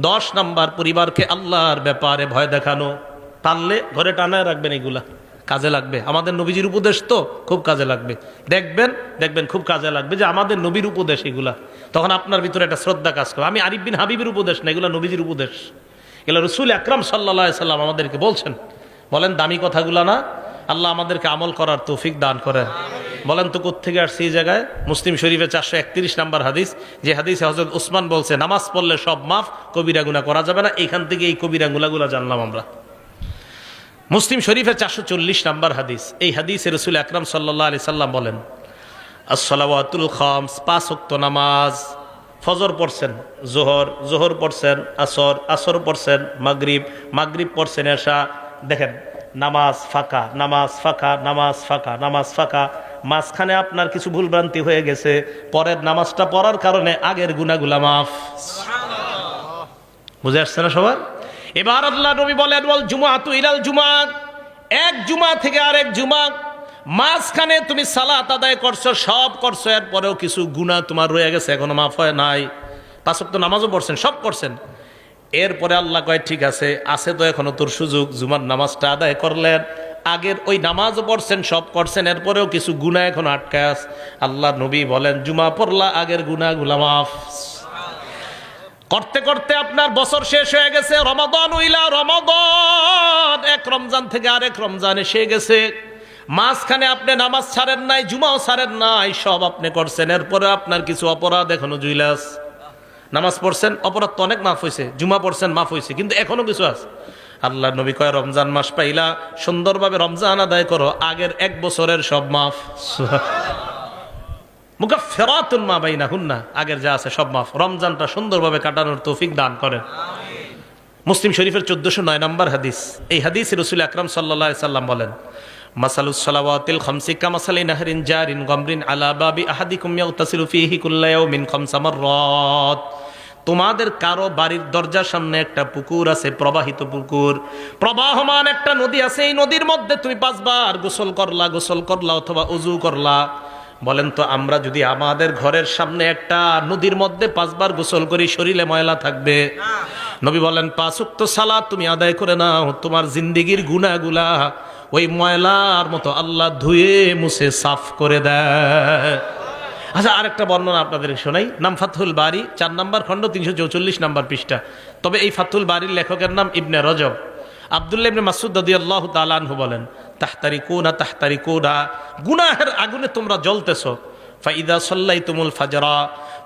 10 নাম্বার, পরিবারকে আল্লাহর ব্যাপারে ভয় দেখানো। টানলে ঘরে টানায় রাখবেন, এগুলা কাজে লাগবে। আমাদের নবীজির উপদেশ তো খুব কাজে লাগবে। দেখবেন খুব কাজে লাগবে যে আমাদের নবীর উপদেশ এগুলা, তখন আপনার ভিতরে একটা শ্রদ্ধা কাজ করবে। আমি আরিফ বিন হাবিবের উপদেশ না, এগুলা নবীজির উপদেশ। এগুলো রসুল আকরাম সাল্লাল্লাহু আলাইহি সাল্লাম আমাদেরকে বলছেন। বলেন দামি কথাগুলা না? আল্লাহ আমাদেরকে আমল করার তৌফিক দান করেন। বলেন তো কোত্থেকে আসছে এই জায়গায়? মুসলিম শরীফে 431 নাম্বার হাদিস, যে হাদিসে হযরত উসমান বলছে নামাজ পড়লে সব মাফ, কবিরা গুনাহ করা যাবে না। এইখান থেকে এই কবিরা গুনাহগুলা জানলাম আমরা। মুসলিম শরীফের 440 নাম্বার হাদিস। এই হাদিসে রাসূল আকরাম সাল্লাল্লাহু আলাইহি সাল্লাম বলেন, as-salawatul khams, 5 ওয়াক্ত নামাজ। ফজর পড়ছেন, জোহর পড়ছেন, আসর পড়ছেন, মাগরিব পড়ছেন, এশা। দেখেন নামাজ ফাঁকা, নামাজ ফাঁকা। মাঝখানে আপনার কিছু ভুলভ্রান্তি হয়ে গেছে, পরের নামাজটা পড়ার কারণে আগের গুনাহগুলা মাফ। বুঝে আসছে না সবার? এবার আল্লাহ নবী বলেন, ওয়াল জুমআতু ইলাল জুমআ, এক জুমা থেকে আরেক জুমা, মাঝখানে তুমি সালাত আদায় করছো, সব করছো, এরপরেও কিছু গুনাহ তোমার রয়ে গেছে, এখনো মাফ হয় নাই। 5 ওয়াক্ত নামাজও পড়ছেন, সব করছেন, এরপরে আল্লাহ কয় ঠিক আছে, আছে তো এখনো তোর সুযোগ, জুমার নামাজটা আদায় করলেন, আগের ওই নামাজও পড়ছেন, সব করছেন, এরপরেও কিছু গুনাহ এখন আটকায় আছে। আল্লাহ নবী বলেন জুমা পড়লা, আগের গুনাহগুলা মাফ। করতে করতে আপনার বছর শেষ হয়ে গেছে, রমাদান উইলা রমাদান, এক রমজান থেকে আরেক রমজান এসে গেছে, মাঝখানে আপনি নামাজ ছাড়েন নাই, জুমাও ছাড়েন নাই, সব আপনি করছেন, এরপরে আপনার কিছু অপরাধ এখনো জুইলাস। নামাজ পড়ছেন, অপরাধ তো অনেক মাফ হয়েছে, জুমা পড়ছেন মাফ হয়েছে, কিন্তু এখনো কিছু আছে। আল্লাহ নবী কয় রমজান মাস পাইলা, সুন্দরভাবে রমজান আদায় করো, আগের এক বছরের সব মাফ। মুকাফফিরাতুন মা বাইনাহুন্না, আগের যা আছে সব মাফ। রমজানটা সুন্দরভাবে কাটানোর তৌফিক দান করেন। মুসলিম শরীফের 1409 নম্বর হাদিস। এই হাদিসে রাসূল আকরাম সাল্লাল্লাহু আলাইহি সাল্লাম বলেন মাসালুস সালাওয়াতিল খামসি কামাসালি নাহরিন জারিন গামরিন আলা বাবি আহাদিকুম ইয়াগতাসিলু ফীহি কুল্লা ইয়াউমিন খামসা মাররাত। তোমাদের কারো বাড়ির দরজার সামনে একটা পুকুর আছে, প্রবাহিত পুকুর, প্রবাহমান একটা নদী আছে, এই নদীর মধ্যে তুমি 5 বার গোসল করলা অথবা ওযু করলা। বলেন তো আমরা যদি আমাদের ঘরের সামনে একটা নদীর মধ্যে 5 বার গোসল করি, শরীরে ময়লা থাকবে? নবী বলেন 5 ওয়াক্ত সালাত তুমি আদায় করে নাও, তোমার জিন্দেগির গুনাহগুলা ওই ময়লার মতো আল্লাহ ধুয়ে মুছে সাফ করে দেয়। আচ্ছা, আরেকটা বর্ণনা আপনাদের শোনাই। নাম ফাতহুল বারি, 4 নম্বর খণ্ড, 344 নম্বর পৃষ্ঠা। তবে এই ফাতহুল বারির লেখকের নাম ইবনে রজব। আব্দুল্লাহ ইবনে মাসউদ রাদিয়াল্লাহু তাআলা আনহু বলেন তাহতারিকুনা, গুনাহের আগুনে তোমরা জ্বলতেছো। ফাইদা সাল্লাইতুমুল ফাজরা,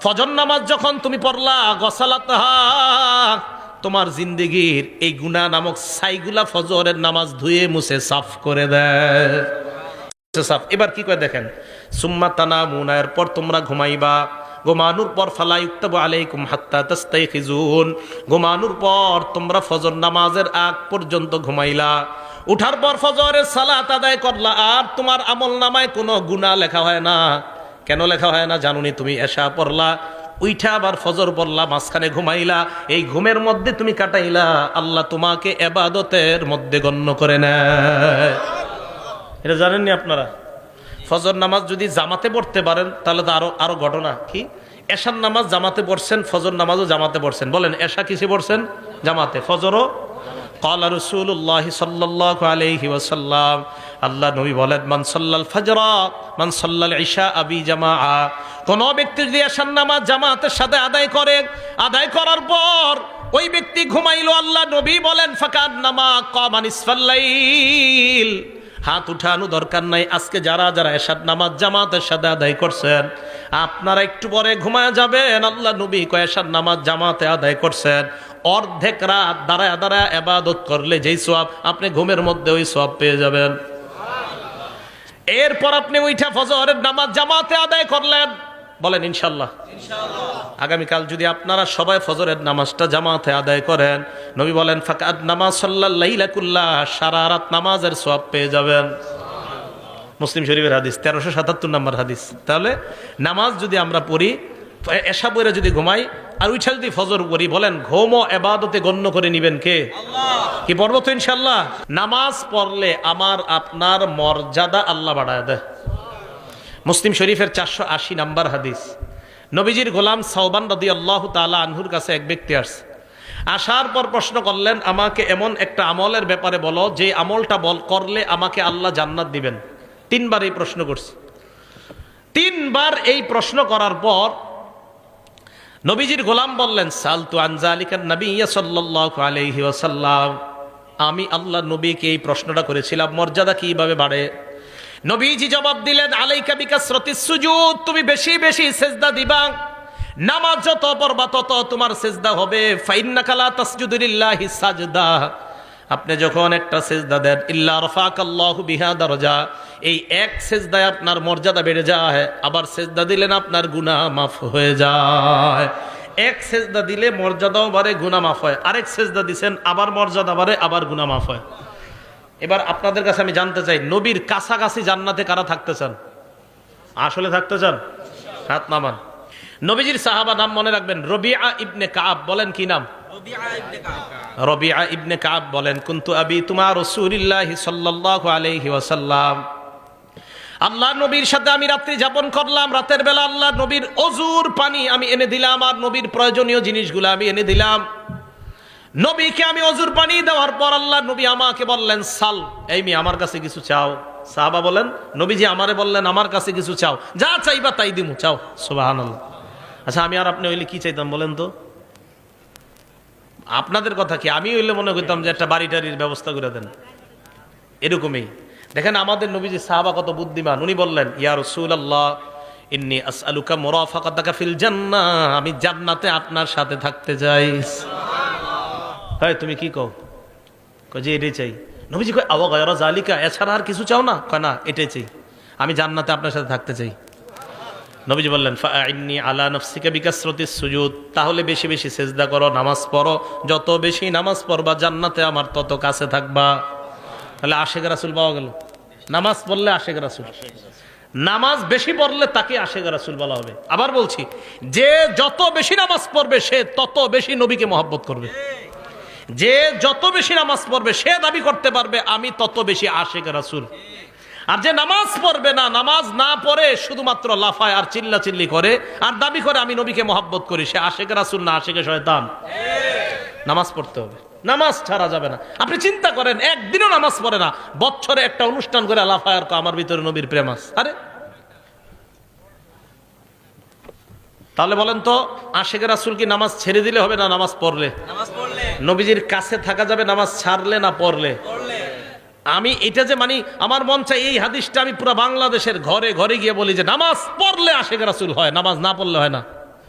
ফজর নামাজ যখন তুমি পড়লা, গসালাতহা, তোমার জিন্দেগির এই গুনাহ নামক ছাইগুলা ফজরের নামাজ ধুয়ে মুছে সাফ করে দেয়। এবার কি করে দেখেন, সুম্মা তানামুনা, এরপর তোমরা ঘুমাইবা, ঘুমানোর পর ফালা ইউক্তাবু আলাইকুম হাত্তা তাস্তাইখিজুন, ঘুমানোর পর তোমরা ফজর নামাজের আগ পর্যন্ত ঘুমাইলা, উঠার পর ফজরের সালাত আদায় করলা, আর তোমার আমল নামায় কোনো গুনাহ লেখা হয় না। কেন লেখা হয় না জানুনি? তুমি এশা পড়লা, উইঠা আবার ফজর পড়লা, মাঝখানে ঘুমাইলা, এই ঘুমের মধ্যে তুমি কাটাইলা, আল্লাহ তোমাকে ইবাদতের মধ্যে গণ্য করে নেয়। এটা জানেননি আপনারা? ফজর নামাজ যদি জামাতে পড়তে পারেন তাহলে তো আরো ঘটনা। কি এশার নামাজ জামাতে পড়ছেন, ফজর নামাজও জামাতে পড়ছেন। বলেন এশা কিসে পড়ছেন? জামাতে। ফজরও ক্বালা রাসূলুল্লাহ সাল্লাল্লাহু আলাইহি ওয়াসাল্লাম, আল্লাহ নবী বলেন মান সাল্লাল ফাজরা মান সাল্লাল ইশা আবি জামাআ, কোন ব্যক্তি যদি এশার নামাজ জামাতের সাথে আদায় করে, আদায় করার পর ওই ব্যক্তি ঘুমাইলো, আল্লাহ নবী বলেন ফাকান্নামা কামা নিসফাল লাইল। হাত উঠানো দরকার নাই। আজকে যারা যারা এশার নামাজ জামাতের সাথে আদায় করছেন, আপনারা একটু পরে ঘুমায় যাবেন। আল্লাহ নবী কয় এশার নামাজ জামাতে আদায় করছেন, অর্ধেক রাত দাঁড়ায় দাঁড়ায় ইবাদত করলে যেই সওয়াব, আপনি ঘুমের মধ্যে ওই সওয়াব পেয়ে যাবেন। এরপর আপনি উঠা ফজরের নামাজ জামাতে আদায় করলেন, বলেন ইনশাআল্লাহ। আগামীকাল যদি আপনারা সবাই ফজরের নামাজটা জামাতে আদায় করেন, নবী বলেন ফাকাদ নামাজ সাল্লাল লাইলা কুল্লাহ, সারা রাত নামাজের সওয়াব পেয়ে যাবেন। মুসলিম শরীফের হাদিস, 1377 নম্বর হাদিস। তাহলে নামাজ যদি আমরা পড়ি, এশা পড়ে যদি ঘুমাই, আর উঠা যদি ফজর পড়ি, বলেন ঘুমও ইবাদতে গণ্য করে নিবেন কে? আল্লাহ। কি পড়বো তো ইনশাআল্লাহ। নামাজ পড়লে আমার আপনার মর্যাদা আল্লাহ বাড়ায় দেয়। মুসলিম শরীফের 480 নম্বর হাদিস। নবীজির গোলাম সাওবান রাদিয়াল্লাহু তাআলা আনহুর কাছে এক ব্যক্তি আসছে। আসার পর প্রশ্ন করলেন, আমাকে এমন একটা আমলের ব্যাপারে বলো যে আমলটা করলে আমাকে আল্লাহ জান্নাত দিবেন। 3 বার এই প্রশ্ন করছে। 3 বার এই প্রশ্ন করার পর নবীজির গোলাম বললেন সালতু আন যালিকান নবিয়্য সাল্লাল্লাহু আলাইহি ওয়াসাল্লাম, আমি আল্লাহ নবীকে এই প্রশ্নটা করেছিলাম মর্যাদা কিভাবে বাড়ে। নবীজি জবাব দিলেন আলাইকা বিকাসরাতিস সুজুদ, তুমি বেশি বেশি সিজদা দিবা, নামাজ যত পড়বা তত তোমার সিজদা হবে। ফাইন্নাকা লা তাসজুদু লিল্লাহি সাজদা, আপনি যখন একটা সিজদা দেন, ইল্লা রাফাকাল্লাহু বিহা দারাজা, এই এক সিজদায় আপনার মর্যাদা বেড়ে যায়। আবার সিজদা দিলেন আপনার গুনাহ মাফ হয়ে যায়। এক সিজদা দিলে মর্যাদাও বাড়ে, গুনাহ মাফ হয়। আরেক সিজদা দিবেন, আবার মর্যাদা বাড়ে, আবার গুনাহ মাফ হয়। এবার আপনাদের কাছে আমি জানতে চাই, নবীর কাছাকাছি জান্নাতে কারা থাকতে চান? আসলে থাকতে চান? হাত নামান। নবীজির সাহাবা নাম মনে রাখবেন, রবিআ ইবনে কাব। বলেন কি নাম? রবিআ ইবনে কাব বলেন কুনতু আবিতু মা রাসূলিল্লাহি সাল্লাল্লাহু আলাইহি ওয়াসাল্লাম, আল্লাহ নবীর সাথে আমি রাত্রি যাপন করলাম। রাতের বেলা আল্লাহ নবীর ওযুর পানি আমি এনে দিলাম, আর নবীর প্রয়োজনীয় জিনিসগুলো আমি এনে দিলাম। নবীকে আমি অজুর পানি দেওয়ার পর আল্লাহ নবী আমাকে বললেন সাল, এই মেয়ে আমার কাছে কিছু চাও। সাহাবা বলেন নবীজি আমারে বললেন আমার কাছে কিছু চাও, যা চাইবা তাই দিমু, চাও। সুবহানাল্লাহ। আচ্ছা আমি আর আপনি হইলে কি চাইতাম বলেন তো? আপনাদের কথা কি, আমি হইলে মনে করতাম যে একটা বাড়ি টাড়ির ব্যবস্থা করে দেন, এরকমই। দেখেন আমাদের নবীজি সাহাবা কত বুদ্ধিমান। উনি বললেন ইয়া রাসূলুল্লাহ ইন্নী আসআলুকা মুরাফাকাতাকা ফিল জান্নাহ, আমি জান্নাতে আপনার সাথে থাকতে চাই। হ্যাঁ তুমি কি কও? কয় যে এটাই চাই। নবীজি কয় আওয়া গায়রা জালিকা, এছাড়া আর কিছু চাও না? কয় না, এটাই চাই, আমি জান্নাতে আপনার সাথে থাকতে চাই। নবীজি বললেন ফাআইন্নী আলা নাফসিকা বিকাসরাতিস সুজুদ, তাহলে বেশি বেশি সিজদা করো, নামাজ পড়ো, যত বেশি নামাজ পড়বা জান্নাতে আমার তত কাছে থাকবা। তাহলে আশেক রাসূল পাওয়া গেল। নামাজ পড়লে আশেক রাসূল, নামাজ বেশি পড়লে তাকে আশেক রাসূল বলা হবে। আবার বলছি, যে যত বেশি নামাজ পড়বে সে তত বেশি নবীকে মহব্বত করবে। যে যত বেশি নামাজ পড়বে সে দাবি করতে পারবে আমি তত বেশি আশেক রাসূল। আর যে নামাজ পড়বে না, নামাজ না পড়ে শুধুমাত্র লাফায় আর চিল্লাচিল্লি করে আর দাবি করে আমি নবীকে মহব্বত করি, সে আশেক রাসূল না আশেকে শয়তান। নামাজ পড়তে হবে, নামাজ ছাড়া যাবে না। আপনি চিন্তা করেন একদিনও নামাজ পড়ে না, বছরে একটা অনুষ্ঠান করে লাফায় আর আমার ভিতরে নবীর প্রেম আছে। আরে তাহলে বলেন তো আশেক রাসূল কি নামাজ ছেড়ে দিলে হবে না নামাজ পড়লে? নবীজির কাছে থাকা যাবে নামাজ ছাড়লে না পড়লে? আমি এটা যে মানে আমার মন চাই এই হাদিসটা আমি পুরো বাংলাদেশের ঘরে ঘরে গিয়ে বলি যে নামাজ পড়লে আশেক রাসূল হয়, নামাজ না পড়লে হয় না।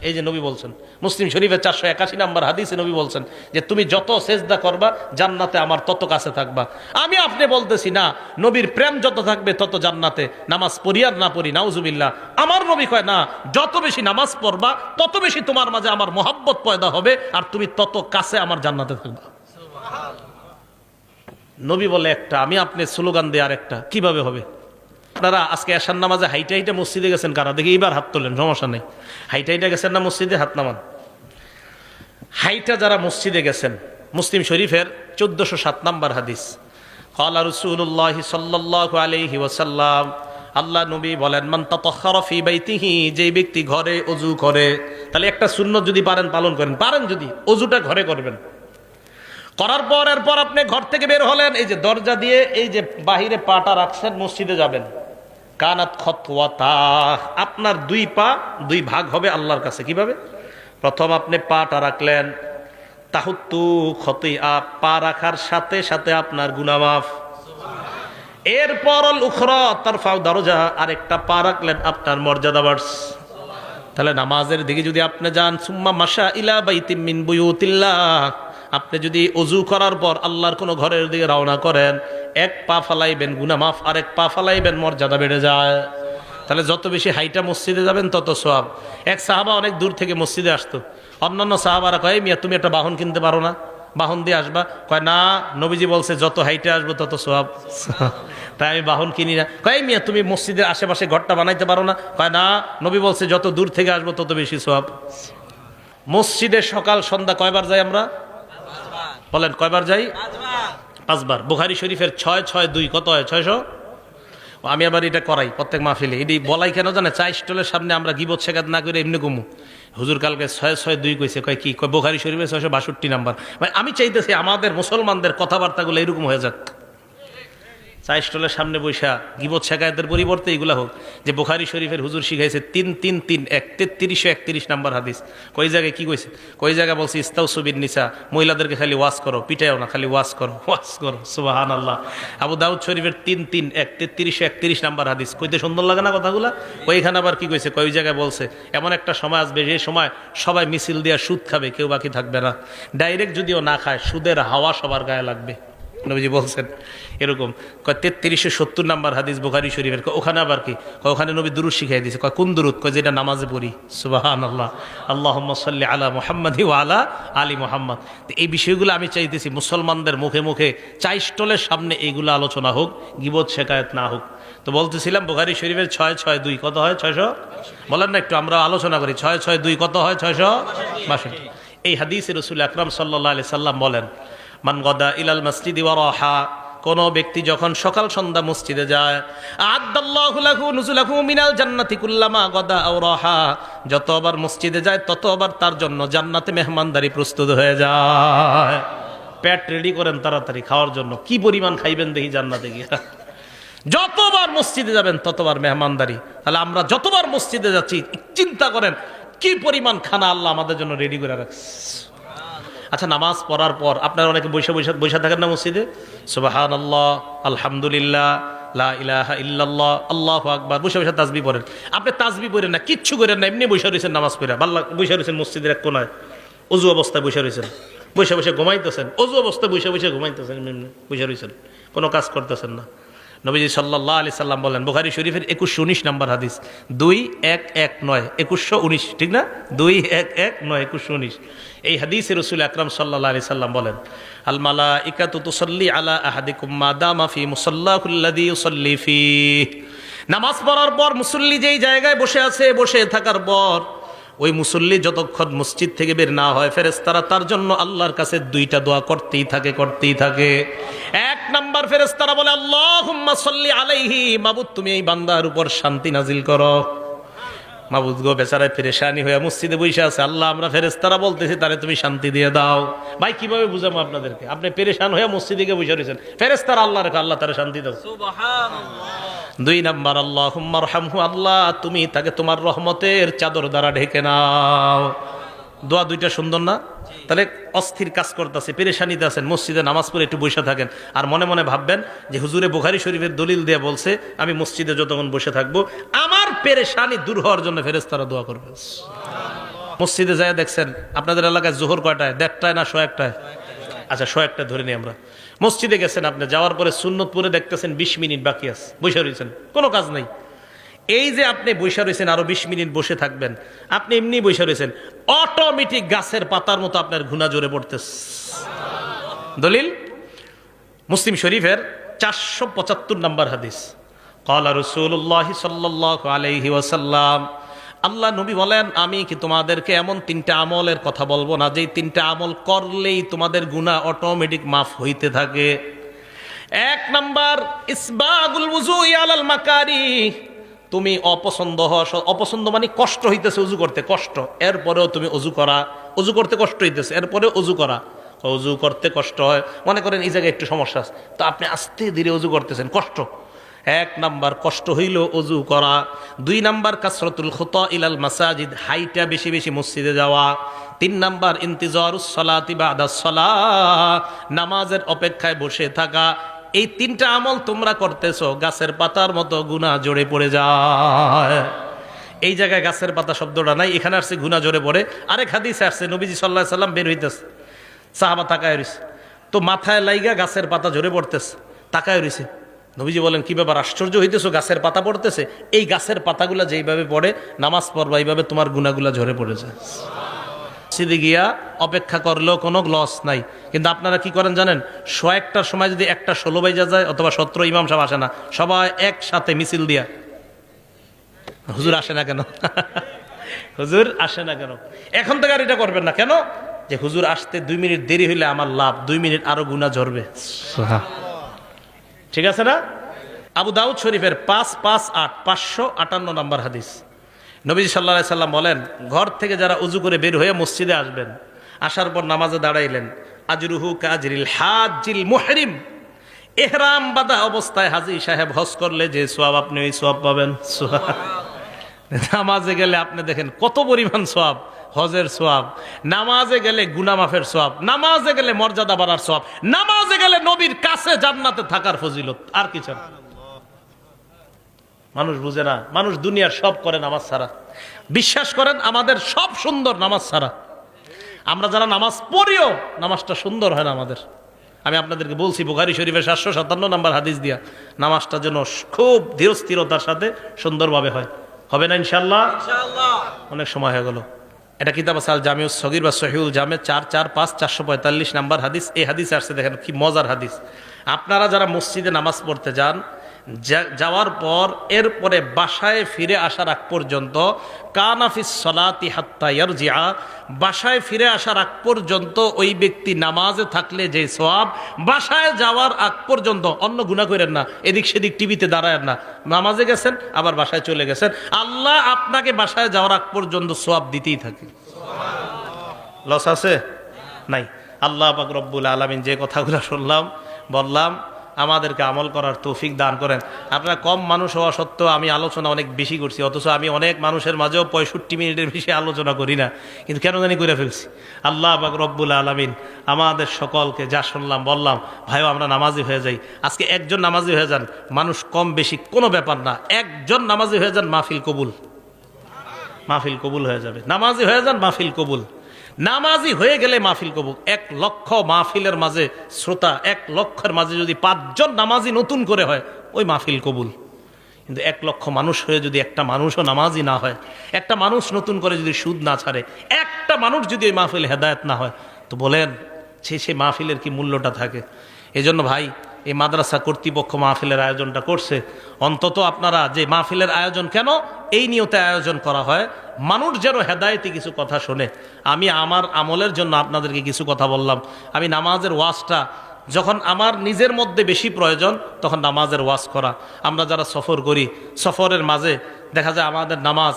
এই যে নবী বলছেন মুসলিম শরীফের 481 নম্বর হাদিসে নবী বলছেন যে তুমি যত সেজদা করবা জান্নাতে আমার তত কাছে থাকবা। আমি আপনি বলতেছি না, নবীর প্রেম যত থাকবে তত জান্নাতে, নামাজ পড়ি আর না পড়ি নাউজুবিল্লাহ। আমার নবী কয় না, যত বেশি নামাজ পড়বা তত বেশি তোমার মাঝে আমার মহব্বত পয়দা হবে আর তুমি তত কাছে আমার জান্নাতে থাকবা। নবী বলে একটা, আমি আপনি স্লোগান দিয়ে আরেকটা, কিভাবে হবে? আপনারা আজকে এশার নামাজে হাইটা হাইটা মসজিদে গেছেন কারা দেখি? এইবার হাত তোলেন, সমস্যা নেই। হাইটা হাইটা গেছেন না মসজিদে? হাত নামান। হাইটা যারা মসজিদে গেছেন, মুসলিম শরীফের 1407 নম্বর হাদিস, ক্বালা রাসূলুল্লাহ সাল্লাল্লাহু আলাইহি ওয়াসাল্লাম, আল্লাহ নবী বলেন মান তাতাহহারা ফি বাইতিহি, যে ব্যক্তি ঘরে ওযু করে, তাহলে একটা সুন্নাত যদি পারেন পালন করেন, পারেন যদি ওযুটা ঘরে করবেন। করার পর এরপর আপনি ঘর থেকে বের হলেন, এই যে দরজা দিয়ে এই যে বাহিরে পাটা রাখছেন, মসজিদে যাবেন। কানাত খতওয়াতা, আপনার দুই পা দুই ভাগ হবে আল্লাহর কাছে। কিভাবে? প্রথম আপনি পাটা রাখলেন, তাহুত্তু খতিয়া, পা রাখার সাথে সাথে আপনার গুনাহ মাফ। এরপর আল উখরা তারফাউ দরজা, আরেকটা পা রাখলেন আপনার মর্যাদা বাড়ছে। তাহলে নামাজের দিকে যদি আপনি যান, সুম্মা মাশা ইলা বাইতিম মিন বুয়ুতিল্লাহ, আপনি যদি ওযু করার পর আল্লাহর কোনো ঘরের দিকে রওনা করেন, এক পা ফালাইবেন গুনাহ মাফ, আরেক পা ফালাইবেন মর্যাদা বেড়ে যায়। তাহলে যত বেশি হাইটা মসজিদে যাবেন তত সওয়াব। এক সাহাবা অনেক দূর থেকে মসজিদে আসতো, অন্যান্য সাহাবারা কয় মিয়া তুমি একটা বাহন কিনতে পারো না, বাহন দিয়ে আসবা। কয় না, নবীজি বলছে যত হাইটে আসবো তত সওয়াব, তাই আমি বাহন কিনি না। কয় মিয়া তুমি মসজিদের আশেপাশে ঘরটা বানাইতে পারো না? কয় না, নবী বলছে যত দূর থেকে আসবো তত বেশি সওয়াব। মসজিদে সকাল সন্ধ্যা কয়বার যাই আমরা? বলেন কয়বার যাই? 5 বার। বুখারী শরীফের 662 কত হয়? 600। আমি আবার এটা করাই প্রত্যেক মাহফিলে। এটি বলাই কেন জানে? চা স্টলের সামনে আমরা গিবত শেখাত না করে এমনি কমু। হুজুর কালকে 662 কইছে, কয় কি? কয় বুখারী শরীফের 662 নাম্বার। ভাই আমি চাইতেছি আমাদের মুসলমানদের কথাবার্তাগুলো এরকম হয়ে যাক। চা স্টলের সামনে বৈশা গিবত শেখায়তের পরিবর্তে এগুলা হোক যে বুখারী শরীফের হুজুর শিখাইছে 3-3-3-1 3331 নাম্বার হাদিস। কই জায়গায় কি কইছে? কই জায়গা বলছে ইস্তাউসু বিন নিসা, মহিলাদেরকে খালি ওয়াজ করো, পিটাইও না, খালি ওয়াজ করো, ওয়াজ করো। সুবহানাল্লাহ। আবু দাউদ শরীফের 3-3-1 3331 নাম্বার হাদিস। কইতে সুন্দর লাগে না কথাগুলা? ওইখানে আবার কি কইছে? কই জায়গায় বলছে এমন একটা সময় আসবে যে সময় সবাই মিছিল দিয়া সুদ খাবে, কেউ বাকি থাকবে না। ডাইরেক্ট যদিও না খায়, সুদের হাওয়া সবার গায়ে লাগবে, নবীজি বলছেন এরকম। কয় 3370 নাম্বার হাদিস বুখারী শরীফের। ওখানে আবার কি? ওখানে নবী দুরূদ শিখাই দিয়েছে। কয় কোন দুরূদ? কয় যেটা নামাজে পড়ি। সুবহানাল্লাহ। আল্লাহুম্মা সাল্লি আলা মুহাম্মাদি ওয়া আলা আলি মুহাম্মাদ। এই বিষয়গুলো আমি চাইতেছি মুসলমানদের মুখে মুখে চা স্টলের সামনে এইগুলো আলোচনা হোক, গিবত শেখায়ত না হোক। তো বলতেছিলাম বুখারী শরীফের 662 কত হয়? 600। বলেন না একটু, আমরা আলোচনা করি। 662 কত হয়? 662। এই হাদিসে রাসূল আকরাম সাল্লাল্লাহু আলাইহি সাল্লাম বলেন মান গাদা ইলাল মসজিদি ওয়া রাহা, কোন ব্যক্তি যখন সকাল সন্ধ্যা মসজিদে যায়, আ'আদ্দাল্লাহু লাহু নুজুলাহু মিনাল জান্নাতি কুল্লামা গাদা আও রাহা, যতবার মসজিদে যায় ততবার তার জন্য জান্নাতে মেহমানদারি প্রস্তুত হয়ে যায়। পেট রেডি করেন তাড়াতাড়ি খাওয়ার জন্য। কি পরিমাণ খাইবেন দেখি জান্নাতে গিয়ে। যতবার মসজিদে যাবেন ততবার মেহমানদারি। তাহলে আমরা যতবার মসজিদে যাচ্ছি চিন্তা করেন কি পরিমাণ খানা আল্লাহ আমাদের জন্য রেডি করে রাখছে। আচ্ছা, নামাজ পড়ার পর আপনারা অনেকে বসে থাকেন না মসজিদে? সুবহানাল্লাহ, আলহামদুলিল্লাহ, লা ইলাহা ইল্লাল্লাহ, আল্লাহু আকবার, বসে তাসবিহ পড়েন। আপনি তাসবিহ পড়েন না, কিচ্ছু করেন না, এমনি বসে রয়েছেন নামাজ পড়ে। বসে রয়েছেন মসজিদের এক কোনায়, অজু অবস্থায় বসে রয়েছেন, বসে ঘুমাইতেছেন, অজু অবস্থায় বসে ঘুমাইতেছেন, এমনি বসে রয়েছেন, কোনো কাজ করতেছেন না। নবীজি সাল্লাল্লাহু আলাইহি সাল্লাম বলেন, বুখারী শরীফের 2119 নম্বর হাদিস, 2119, 2119, ঠিক না? 2119, 2119 এই হাদিসে রাসূল আকরাম সাল্লাল্লাহু আলাইহি সাল্লাম বলেন, আল মালাইকাতু তুসাল্লি আলা আহাদিকুম মা দামা ফি মুসাল্লাহু আল্লাযী ইউসাল্লি ফীহ। নামাজ পড়ার পর মুসল্লি যেই জায়গায় বসে আছে, বসে থাকার পর ওই মুসল্লি যতক্ষণ মসজিদ থেকে বের না হয়, ফেরেশতারা তার জন্য আল্লাহর কাছে দুইটা দোয়া করতেই থাকে। এক নাম্বার ফেরেশতারা বলে, আল্লাহুম্মা সাল্লি আলাইহি, মাবুদ তুমি এই বান্দার উপর শান্তি নাজিল করো। মাবুদ গো, বেচারা পেরেশানি হয়ে মসজিদে বসে আছে, আল্লাহ আমরা ফেরেশতারা বলতেছি তারে তুমি শান্তি দিয়ে দাও। ভাই কিভাবে বুঝাবো আপনাদেরকে? আপনি পেরেশান হয়ে মসজিদে গিয়ে বসে রয়েছেন, ফেরেশতারা আল্লাহ রেখে, আল্লাহ তারে শান্তি দাও। সুবহানাল্লাহ। দুই নাম্বার, আল্লাহুম্মা আরহামহু, আল্লাহ তুমি তাকে তোমার রহমতের চাদর দ্বারা ঢেকে নাও। দোয়া দুইটা সুন্দর না? তাহলে অস্থির কাজ করতেছে, পেরেশানিতে আছেন, মসজিদে নামাজ পড়ে একটু বসে থাকেন, আর মনে মনে ভাববেন যে হুজুরে বুখারী শরীফের দলিল দিয়ে বলছে আমি মসজিদে যতক্ষণ বসে থাকবো আমার পেরেশানি দূর হওয়ার জন্য ফেরেশতারা দোয়া করবে। মসজিদে যায় দেখছেন আপনাদের এলাকায় জোহর কয়টায়? 1:30 না 1:01? আচ্ছা 1:01 ধরে নিই আমরা। মসজিদে গেছেন, আপনি যাওয়ার পরে সুন্নত পড়ে দেখতেছেন 20 মিনিট বাকি আছে, বসে রয়েছেন, কোনো কাজ নাই। এই যে আপনি বসে রয়েছেন, আরো 20 মিনিট বসে থাকবেন, আপনি এমনি বসে রয়েছেন, অটোমেটিক গাছের পাতার মতো আপনার ঘুনা জোরে পড়তেছে। দলিল মুসলিম শরীফের 475 নম্বর হাদিস, ক্বালা রাসূলুল্লাহ সাল্লাল্লাহু আলাইহি ওয়াসাল্লাম, আল্লাহ নবী বলেন, আমি কি তোমাদেরকে এমন 3টা আমলের কথা বলবো না যেই 3টা আমল করলেই তোমাদের গুনাহ অটোমেটিক মাফ হইতে থাকে? এক নাম্বার, ইসবাগুল ওযুই আলাল মাকারিহ, তুমি অপছন্দ মানে কষ্ট হইতেছে অজু করতে, কষ্ট, এরপরেও তুমি অজু করতে কষ্ট হইতেছে, এরপরে অজু করতে কষ্ট হয়, মনে করেন এই জায়গায় একটু সমস্যা আছে, তো আপনি আস্তে ধীরে অজু করতেছেন, কষ্ট। এক নাম্বার কষ্ট হইল অজু করা। 2 নাম্বার, কাসরাতুল খুতা ইলাল মাসাজিদ, হাইটা বেশি বেশি মসজিদে যাওয়া। 3 নাম্বার, ইন্তিজারুস সালাতি বাদাস সালাহ, নামাজের অপেক্ষায় বসে থাকা। এই 3টা আমল তোমরা করতেছো, গাছের পাতার মতো গুনাহ জড়ে পড়ে যায়। এই জায়গায় গাছের পাতা শব্দটা নাই, এখানে আসছে গুনাহ জড়ে পড়ে। আরেক হাদিসে আসছে নবীজি সাল্লাল্লাহু আলাইহি সাল্লাম বের হইতেছে, সাহাবা তাকায় রইছে, তো মাথায় লাইগা গাছের পাতা ঝরে পড়তেছে, তাকায় রইছে। নবীজি বলেন, কি ব্যাপার, আশ্চর্য হইতেছো, গাছের পাতা পড়তেছে? এই গাছের পাতাগুলা যেইভাবে পড়ে নামাজ পড়বা, এইভাবে তোমার গুনাহগুলা ঝরে পড়ে যায়। মসজিদে গিয়া অপেক্ষা করলেও কোনো লস নাই, কিন্তু আপনারা কি করেন জানেন? 1:01টার সময় যদি 1:16 বাজে যায় অথবা 17, ইমাম সাহেব আসে না, সবাই একসাথে মিছিল দিয়া, হুজুর আসে না কেন? হুজুর আসে না কেন? এখন থেকে আর এটা করবেন না। কেন? যে হুজুর আসতে 2 মিনিট দেরি হইলে আমার লাভ, 2 মিনিট আরো গুনাহ ঝরবে। ঠিক আছে না? আবু দাউদ শরীফের 558 নম্বর হাদিস, নবী সাল্লাল্লাহু আলাইহি সাল্লাম বলেন, ঘর থেকে যারা উজু করে বের হয়ে মসজিদে আসবেন, আসার পর নামাজে দাঁড়াইলেন, আজরুহু কাজরিল হাজিল মুহরিম, ইহরাম বাঁধা অবস্থায় হাজী সাহেব হজ করলে যে সওয়াব, আপনি ওই সওয়াব পাবেন। নামাজে গেলে আপনি দেখেন কত পরিমাণ সওয়াব, হজের সওয়াব, নামাজে গেলে গুনাহ মাফের সওয়াব, নামাজে গেলে মর্যাদা বাড়ার সওয়াব, নামাজে গেলে নবীর কাছে জান্নাতে থাকার ফজিলত। আর কি চান? মানুষ বুঝে না, মানুষ দুনিয়ার সব করে নামাজ ছাড়া। বিশ্বাস করেন আমাদের সব সুন্দর নামাজ ছাড়া। আমরা যারা নামাজ পড়িও নামাজটা সুন্দর হয় না আমাদের। আমি আপনাদেরকে বলছি বুখারী শরীফের 757 নম্বর হাদিস দিয়া, নামাজটা যেন খুব ধীরস্থিরতার সাথে সুন্দরভাবে হয়। হবে না ইনশাআল্লাহ? অনেক সময় হয়ে গেল। এটা কিতাব আছে আল জামিউস সগীর বা সহিহুল জামে 445 নম্বর হাদিস। এই হাদিস আসছে, দেখেন কি মজার হাদিস। আপনারা যারা মসজিদে নামাজ পড়তে যান, যাওয়ার পর এরপরে বাসায় ফিরে আসার আগ পর্যন্ত কানাফিস সলাতি হাত্তা ইয়ারজিআ, বাসায় ফিরে আসার আগ পর্যন্ত ওই ব্যক্তি নামাজে থাকলে যে সওয়াব, বাসায় যাওয়ার আগ পর্যন্ত অন্য গুনাহ করেন না, এদিক সেদিক টিভিতে দাঁড়ায়েন না, নামাজে গেছেন আবার বাসায় চলে গেছেন, আল্লাহ আপনাকে বাসায় যাওয়ার আগ পর্যন্ত সওয়াব দিতেই থাকে। লস আছে নাই? আল্লাহ পাক রব্বুল আলামিন যে কথাগুলো শুনলাম বললাম আমাদেরকে আমল করার তৌফিক দান করেন। আপনারা কম মানুষ হওয়া সত্ত্বেও আমি আলোচনা অনেক বেশি করছি, অথচ আমি অনেক মানুষের মাঝেও 65 মিনিটের বেশি আলোচনা করি না, কিন্তু কেন জানি করে ফেলছি। আল্লাহ পাক রব্বুল আলামিন আমাদের সকলকে যা শুনলাম বললাম, ভাইও আমরা নামাজি হয়ে যাই। আজকে একজন নামাজি হয়ে যান, মানুষ কম বেশি কোনো ব্যাপার না, একজন নামাজি হয়ে যান, মাহফিল কবুল, মাহফিল কবুল হয়ে যাবে। নামাজি হয়ে যান, মাহফিল কবুল। নামাজি হয়ে গেলে মাহফিল কবুল। 1 লক্ষ মাহফিলের মাঝে শ্রোতা, 1 লক্ষের মাঝে যদি 5 জন নামাজি নতুন করে হয়, ওই মাহফিল কবুল। কিন্তু 1 লক্ষ মানুষ হয়ে যদি একটা মানুষও নামাজি না হয়, একটা মানুষ নতুন করে যদি সুদ না ছাড়ে, একটা মানুষ যদি ওই মাহফিল হেদায়েত না হয়, তো বলেন সে মাহফিলের কি মূল্যটা থাকে? এজন্য ভাই, এই মাদ্রাসা কর্তৃপক্ষ মাহফিলের আয়োজনটা করছে, অন্তত আপনারা যে মাহফিলের আয়োজন কেন এই নিয়তে আয়োজন করা হয়, মানুষ যেন হেদায়েতি কিছু কথা শোনে। আমি আমার আমলের জন্য আপনাদেরকে কিছু কথা বললাম। আমি নামাজের ওয়াজটা যখন আমার নিজের মধ্যে বেশি প্রয়োজন, তখন নামাজের ওয়াজ করা। আমরা যারা সফর করি, সফরের মাঝে দেখা যায় আমাদের নামাজ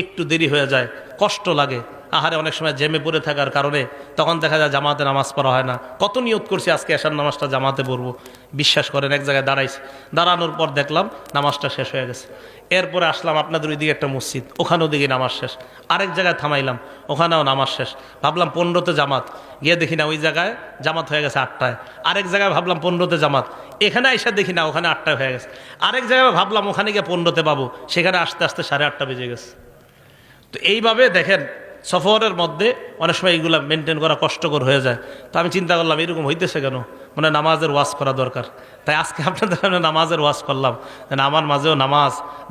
একটু দেরি হয়ে যায়, কষ্ট লাগে, আহারে অনেক সময় জেমে পড়ে থাকার কারণে তখন দেখা যায় জামাতে নামাজ পড়া হয় না। কত নিয়ত করছি আজকে এশার নামাজটা জামাতে পড়বো, বিশ্বাস করেন এক জায়গায় দাঁড়াইছি, দাঁড়ানোর পর দেখলাম নামাজটা শেষ হয়ে গেছে। এরপরে আসলাম আপনাদের ওইদিকে একটা মসজিদ, ওখানেও দিকে নামাজ শেষ। আরেক জায়গায় থামাইলাম, ওখানেও নামাজ শেষ। ভাবলাম 15তে জামাত, গিয়ে দেখি না ওই জায়গায় জামাত হয়ে গেছে 8টায়। আরেক জায়গায় ভাবলাম 15তে জামাত, এখানে এসে দেখি না ওখানে 8টায় হয়ে গেছে। আরেক জায়গায় ভাবলাম ওখানে গিয়ে 15তে পাবো, সেখানে আসতে আসতে 8:30 বেজে গেছে। তো এইভাবে দেখেন সফরের মধ্যে অনেক সময় এইগুলা মেনটেন করা কষ্টকর হয়ে যায়। তো আমি চিন্তা করলাম এরকম হইতেছে কেন, মানে নামাজের ওয়াজ করা দরকার। তাই আজকে আপনাদের সামনে নামাজের ওয়াজ করলাম, আমার মাঝেও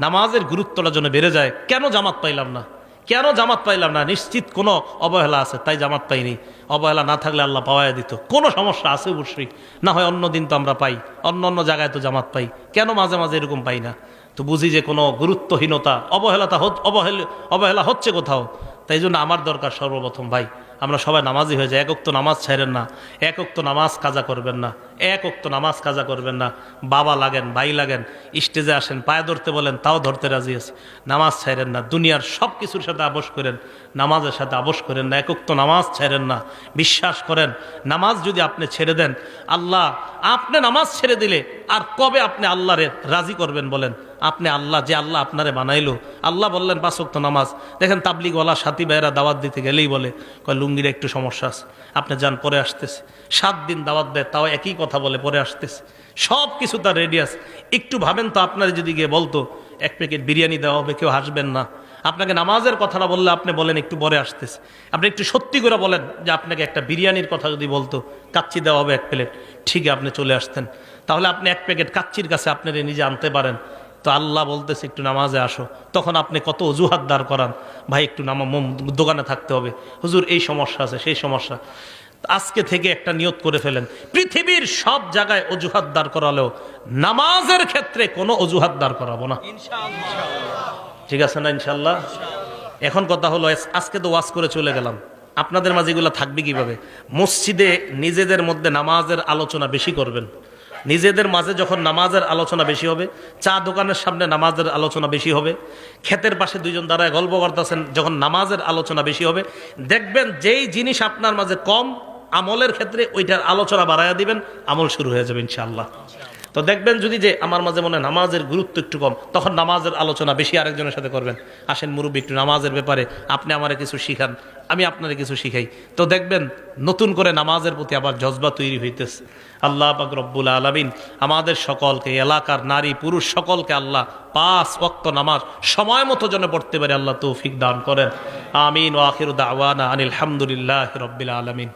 নামাজের গুরুত্বটা যেন বেড়ে যায়। কেন জামাত পাইলাম না, কেন জামাত পাইলাম না? নিশ্চিত কোনো অবহেলা আছে, তাই জামাত পাইনি। অবহেলা না থাকলে আল্লাহ পাওয়াই দিত। কোনো সমস্যা আছে অবশ্যই, না হয় অন্য দিন তো আমরা পাই, অন্য জায়গায় তো জামাত পাই, কেন মাঝে মাঝে এরকম পাই না? তো বুঝি যে কোনো গুরুত্বহীনতা, অবহেলা হচ্ছে কোথাও। তাই জন্য আমার দরকার সর্বপ্রথম ভাই, আমরা সবাই নামাজি হয়ে যাই। 1 ওয়াক্ত নামাজ ছাড়েন না, 1 ওয়াক্ত নামাজ কাজা করবেন না, 1 ওয়াক্ত নামাজ কাজা করবেন না। বাবা লাগেন, ভাই লাগেন, স্টেজে আসেন, পায়ে ধরতে বলেন, তাও ধরতে রাজি আছি। নামাজ ছাড়েন না, দুনিয়ার সব কিছুর সাথে আপোষ করেন, নামাজের সাথে আপোষ করেন না। 1 ওয়াক্ত নামাজ ছাড়েন না। বিশ্বাস করেন, নামাজ যদি আপনি ছেড়ে দেন, আল্লাহ আপনি নামাজ ছেড়ে দিলে আর কবে আপনি আল্লাহরে রাজি করবেন বলেন? আপনি আল্লাহ, যে আল্লাহ আপনারে বানাইলো, আল্লাহ বললেন 5 ওয়াক্ত নামাজ। দেখেন তাবলিগওয়ালা সাথী ভাইয়েরা দাওয়াত দিতে গেলেই বলে, কয় লুঙ্গির একটু সমস্যা আছে, আপনি যান পরে আসতেছে। 7 দিন দাওয়াত দেয়, তাও একই কথা বলে পরে আসতেছে। সব কিছু তার রেডি আছে। একটু ভাবেন তো, আপনার যদি গিয়ে বলতো 1 প্যাকেট বিরিয়ানি দেওয়া হবে, কেউ হাসবেন না? আপনাকে নামাজের কথাটা বললে আপনি বলেন একটু পরে আসতেছে। আপনি একটু সত্যি করে বলেন যে আপনাকে একটা বিরিয়ানির কথা যদি বলতো, কাচ্চি দেওয়া হবে 1 প্লেট, ঠিক আপনি চলে আসতেন। তাহলে আপনি 1 প্যাকেট কাচ্চির কাছে আপনারা নিজে আনতে পারেন। তো আল্লাহ বলতেছে একটু নামাজে আসো, তখন আপনি কত অজুহাত দাঁড় করান, ভাই একটু দোকানে থাকতে হবে, হুজুর এই সমস্যা আছে, সেই সমস্যা। আজকে থেকে একটা নিয়ত করে ফেলেন, পৃথিবীর সব জায়গায় অজুহাত দাঁড় করালেও নামাজের ক্ষেত্রে কোনো অজুহাত দাঁড় করাবো না, ঠিক আছে না? ইনশাল্লাহ। এখন কথা হলো, আজকে তো ওয়াজ করে চলে গেলাম, আপনাদের মাঝে এগুলো থাকবে কিভাবে? মসজিদে নিজেদের মধ্যে নামাজের আলোচনা বেশি করবেন। নিজেদের মাঝে যখন নামাজের আলোচনা বেশি হবে, চা দোকানের সামনে নামাজের আলোচনা বেশি হবে, ক্ষেতের পাশে 2 জন দাঁড়ায় গল্প করতেছেন, যখন নামাজের আলোচনা বেশি হবে, দেখবেন যেই জিনিস আপনার মাঝে কম আমলের ক্ষেত্রে ওইটার আলোচনা বাড়াইয়া দিবেন, আমল শুরু হয়ে যাবে ইনশাআল্লাহ। তো দেখবেন যদি যে আমার মাঝে মনে নামাজের গুরুত্ব একটু কম, তখন নামাজের আলোচনা বেশি আরেকজনের সাথে করবেন। আসেন মুরব্বী, একটু নামাজের ব্যাপারে আপনি আমারে কিছু শিখান, আমি আপনারে কিছু শিখাই। তো দেখবেন নতুন করে নামাজের প্রতি আবার জজবা তৈরি হইতেছে। আল্লাহ পাক রব্বুল আলামিন আমাদের সকলকে, এলাকার নারী পুরুষ সকলকে আল্লাহ 5 ওয়াক্ত নামাজ সময় মতো যেন পড়তে পারে আল্লাহ তৌফিক দান করেন। আমিন। ওয়া আখিরু দাওয়ানা আনিল হামদুলিল্লাহি রাব্বিল আলামিন।